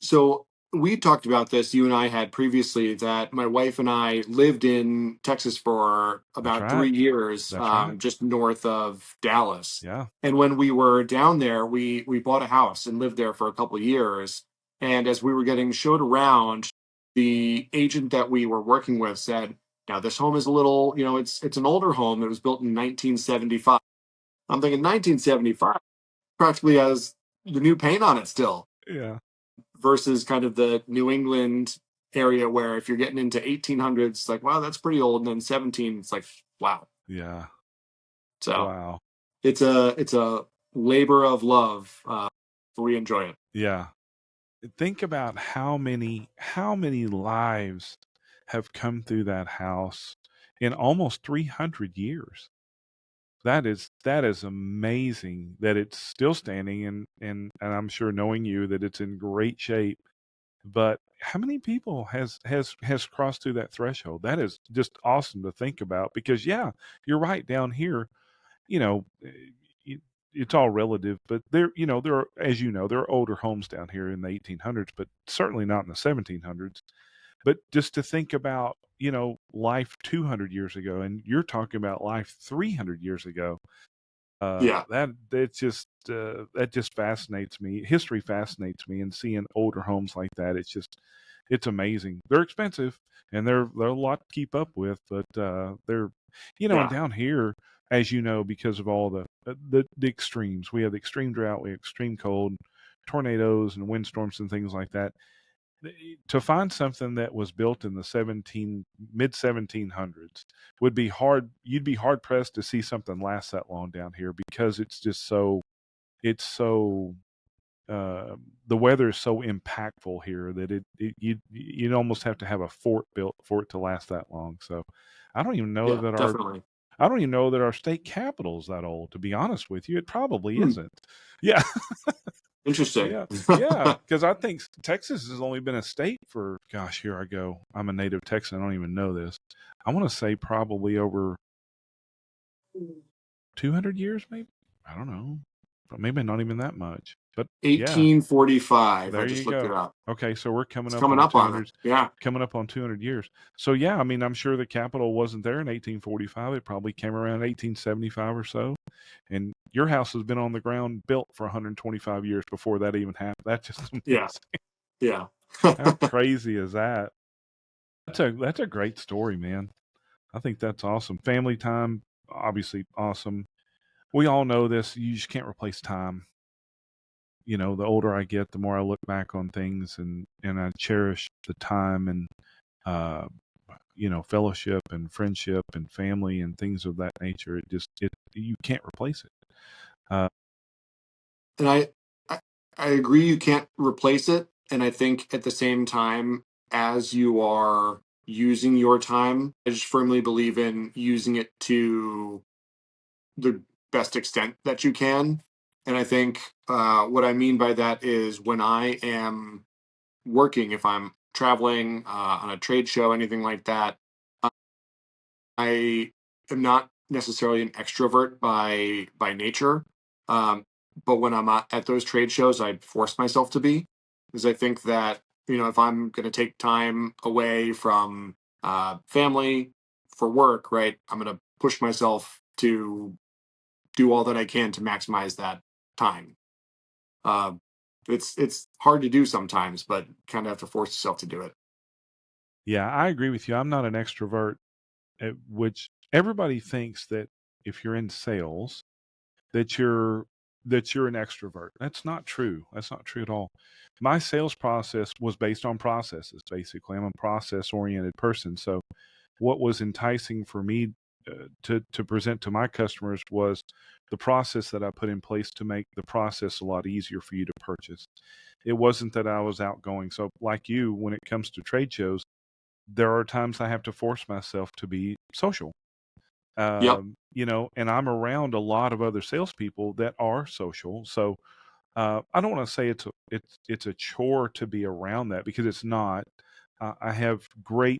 So we talked about this, you and I had previously, that my wife and I lived in Texas for That's about right. 3 years, That's right. just north of Dallas. Yeah. And when we were down there, we bought a house and lived there for a couple of years. And as we were getting showed around, the agent that we were working with said, "Now this home is a little, it's an older home. It was built in 1975." I'm thinking 1975 practically has the new paint on it still, Yeah. versus kind of the New England area where if you're getting into 1800s, it's like, wow, that's pretty old. And then 17, it's like, wow. Yeah. So Wow. it's a labor of love. We enjoy it. Yeah. Think about how many lives have come through that house in almost 300 years. That is amazing that it's still standing, and I'm sure, knowing you, that it's in great shape. But how many people has crossed through that threshold? That is just awesome to think about, because yeah, you're right. Down here, you know, it, it's all relative, but there are, as there are older homes down here in the 1800s, but certainly not in the 1700s. But just to think about, life 200 years ago, and you're talking about life 300 years ago. Yeah, That just fascinates me. History fascinates me, and seeing older homes like that, it's amazing. They're expensive, and they're a lot to keep up with, but they're, and yeah, down here, as you know, because of all the extremes, we have extreme drought, we have extreme cold, tornadoes and windstorms and things like that. To find something that was built in the mid 1700s would be hard. You'd be hard pressed to see something last that long down here, because it's just so it's so the weather is so impactful here that you'd almost have to have a fort built for it to last that long. So I don't even know yeah, that our definitely. I don't even know that our state capital is that old, to be honest with you. It probably Hmm, isn't. Yeah. interesting. Yeah, yeah, because I think Texas has only been a state for, gosh, here I go. I'm a native Texan. I don't even know this. I want to say probably over 200 years, maybe. I don't know, but maybe not even that much. But yeah, 1845. I there you just looked go. it up. Okay, so we're It's coming up on it. Yeah, coming up on 200 years. So yeah, I mean, I'm sure the Capitol wasn't there in 1845. It probably came around 1875 or so. And your house has been on the ground built for 125 years before that even happened. That's just yeah, amazing. yeah. How crazy is that? That's a great story, man. I think that's awesome. Family time, obviously awesome. We all know this. You just can't replace time. The older I get, the more I look back on things, and I cherish the time, and uh, fellowship and friendship and family and things of that nature. It you can't replace it. Uh, And I I agree you can't replace it. And I think at the same time, as you are using your time, I just firmly believe in using it to the best extent that you can. And I think what I mean by that is when I am working, if I'm traveling on a trade show, anything like that, I am not necessarily an extrovert by nature, um, but when I'm at those trade shows, I force myself to be, because I think that if I'm going to take time away from family for work, right, I'm going to push myself to do all that I can to maximize that time. Uh, it's hard to do sometimes, but kind of have to force yourself to do it. yeah, I agree with you. I'm not an extrovert, which everybody thinks that if you're in sales, that you're an extrovert. That's not true. That's not true at all. My sales process was based on processes. Basically, I'm a process oriented person. So what was enticing for me to present to my customers was the process that I put in place to make the process a lot easier for you to purchase. It wasn't that I was outgoing. So like you, when it comes to trade shows, there are times I have to force myself to be social. Yep. And I'm around a lot of other salespeople that are social. So I don't want to say it's a chore to be around that, because it's not. I have great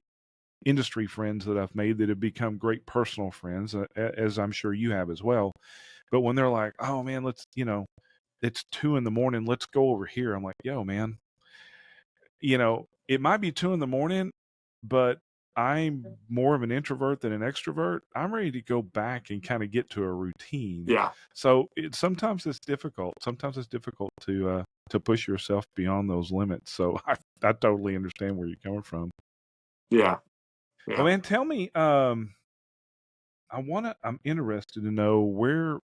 industry friends that I've made that have become great personal friends, as I'm sure you have as well. But when they're like, "Oh man, it's 2 in the morning, let's go over here," I'm like, "Yo, man, it might be 2 in the morning, but I'm more of an introvert than an extrovert. I'm ready to go back and kind of get to a routine." Yeah. So sometimes it's difficult. Sometimes it's difficult to push yourself beyond those limits. So I totally understand where you're coming from. Yeah. Well, Yeah. man, tell me. I'm interested to know where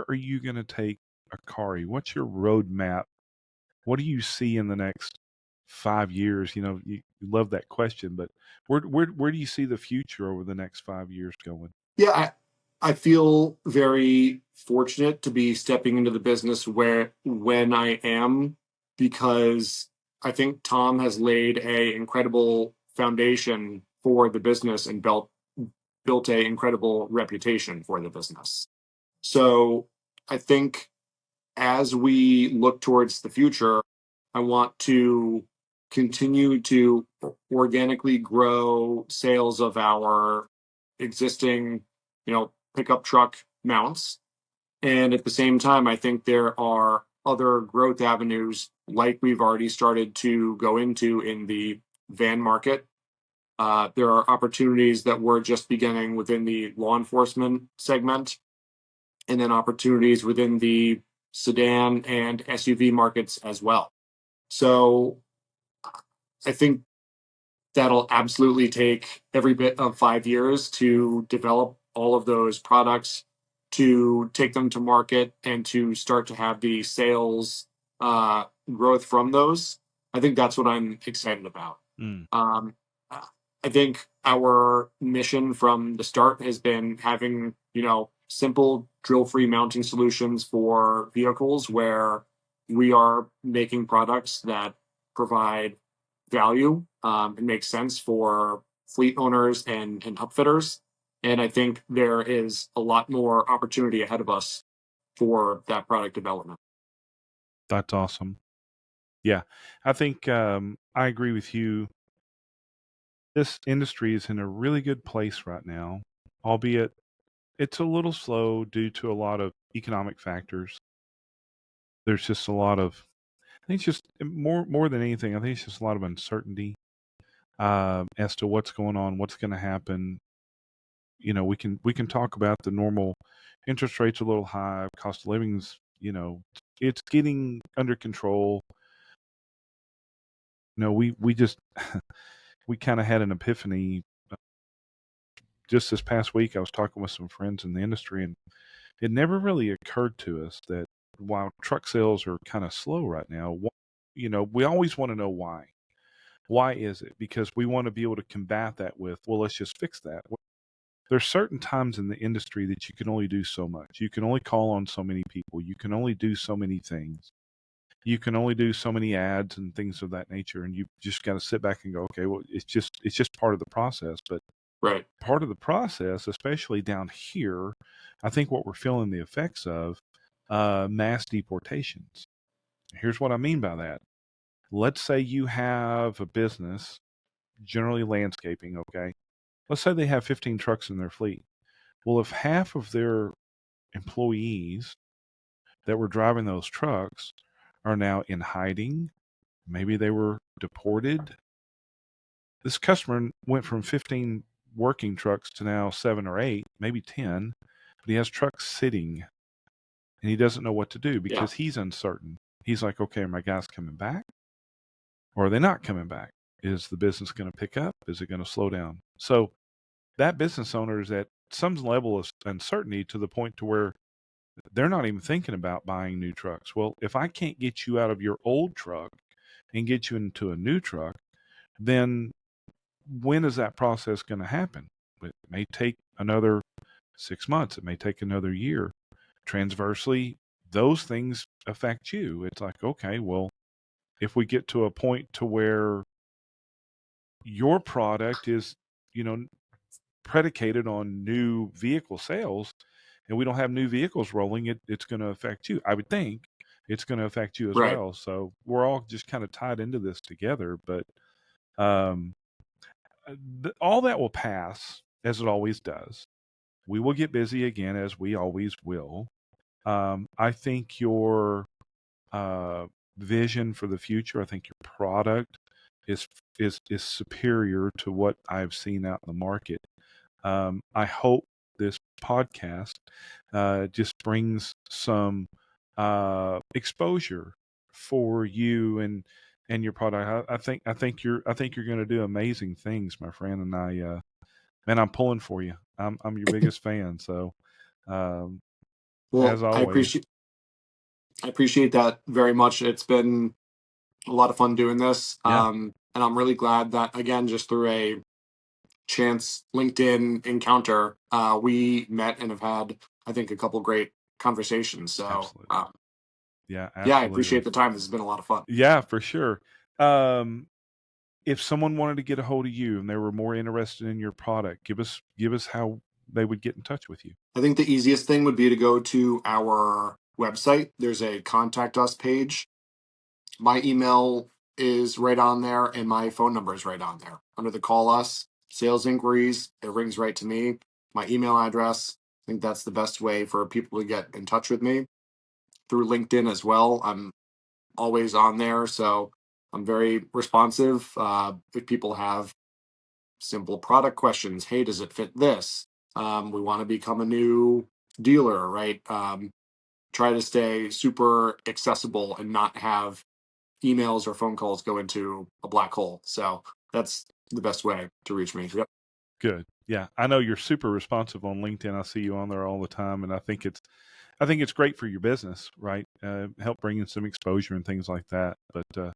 are you going to take Akari? What's your roadmap? What do you see in the next 5 years? You love that question, but where do you see the future over the next 5 years going? Yeah, I feel very fortunate to be stepping into the business where when I am, because I think Tom has laid a incredible foundation for the business and built a incredible reputation for the business. So I think as we look towards the future, I want to continue to organically grow sales of our existing, pickup truck mounts. And at the same time, I think there are other growth avenues like we've already started to go into in the van market. There are opportunities that we're just beginning within the law enforcement segment, and then opportunities within the sedan and SUV markets as well. So I think that'll absolutely take every bit of 5 years to develop all of those products, to take them to market, and to start to have the sales growth from those. I think that's what I'm excited about. Mm, Um, I think our mission from the start has been having, simple drill-free mounting solutions for vehicles where we are making products that provide value and make sense for fleet owners and upfitters. And I think there is a lot more opportunity ahead of us for that product development. that's awesome. Yeah, I think I agree with you. This industry is in a really good place right now, albeit it's a little slow due to a lot of economic factors. There's just a lot of, I think it's just more than anything, I think it's just a lot of uncertainty as to what's going on, what's going to happen. We can talk about the normal interest rates a little high, cost of living's, it's getting under control. We just we kind of had an epiphany just this past week. I was talking with some friends in the industry, and it never really occurred to us that while truck sales are kind of slow right now, we always want to know why. Why is it? Because we want to be able to combat that with, well, let's just fix that. There's certain times in the industry that you can only do so much. You can only call on so many people. You can only do so many things. You can only do so many ads and things of that nature, and you just got to sit back and go, okay, well, it's just part of the process. But Right. part of the process, especially down here, I think what we're feeling the effects of mass deportations. Here's what I mean by that. Let's say you have a business, generally landscaping, okay? Let's say they have 15 trucks in their fleet. Well, if half of their employees that were driving those trucks are now in hiding, maybe they were deported. This customer went from 15 working trucks to now 7 or 8, maybe 10, but he has trucks sitting and he doesn't know what to do Yeah. because he's uncertain. He's like, okay, are my guys coming back or are they not coming back? Is the business going to pick up? Is it going to slow down? So that business owner is at some level of uncertainty to the point to where they're not even thinking about buying new trucks. Well, if I can't get you out of your old truck and get you into a new truck, then when is that process going to happen? It may take another 6 months. It may take another year. Transversely, those things affect you. It's like, okay, well, if we get to a point to where your product is, predicated on new vehicle sales and we don't have new vehicles rolling, it's going to affect you. I would think it's going to affect you as Right. well. So we're all just kind of tied into this together. But um, all that will pass as it always does. We will get busy again as we always will. I think your uh, vision for the future, I think your product is superior to what I've seen out in the market. I hope this podcast just brings some exposure for you and your product. I think you're going to do amazing things, my friend. And man, I'm pulling for you. I'm your biggest fan. So um, as Well, always, I appreciate that very much. It's been a lot of fun doing this. yeah, And I'm really glad that, again, just through a chance LinkedIn encounter, we met and have had, I think, a couple great conversations. So, absolutely, yeah, yeah, I appreciate absolutely, the time. This has been a lot of fun. yeah, for sure. Um, if someone wanted to get a hold of you and they were more interested in your product, give us how they would get in touch with you. I think the easiest thing would be to go to our website. There's a contact us page. My email is right on there, and my phone number is right on there. Under the call us sales inquiries, it rings right to me. My email address. I think that's the best way for people to get in touch with me. Through LinkedIn as well. I'm always on there, so I'm very responsive. If people have simple product questions. Hey, does it fit this? We want to become a new dealer, right? Try to stay super accessible and not have emails or phone calls go into a black hole. So that's the best way to reach me. Yep. Good. Yeah, I know you're super responsive on LinkedIn. I see you on there all the time, and I think it's great for your business, right? Help bring in some exposure and things like that. But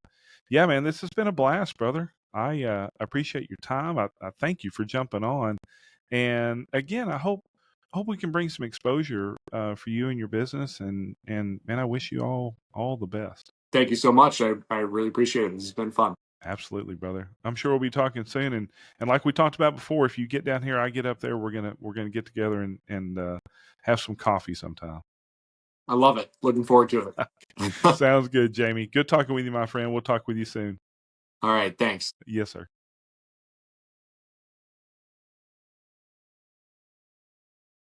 yeah, man, this has been a blast, brother. I appreciate your time. I thank you for jumping on, and again, I hope we can bring some exposure for you and your business. And man, I wish you all the best. Thank you so much. I really appreciate it. This has been fun. Absolutely, brother. I'm sure we'll be talking soon. And like we talked about before, if you get down here, I get up there, we're gonna get together and have some coffee sometime. I love it. Looking forward to it. Sounds good, Jamie. Good talking with you, my friend. We'll talk with you soon. All right. Thanks. Yes, sir.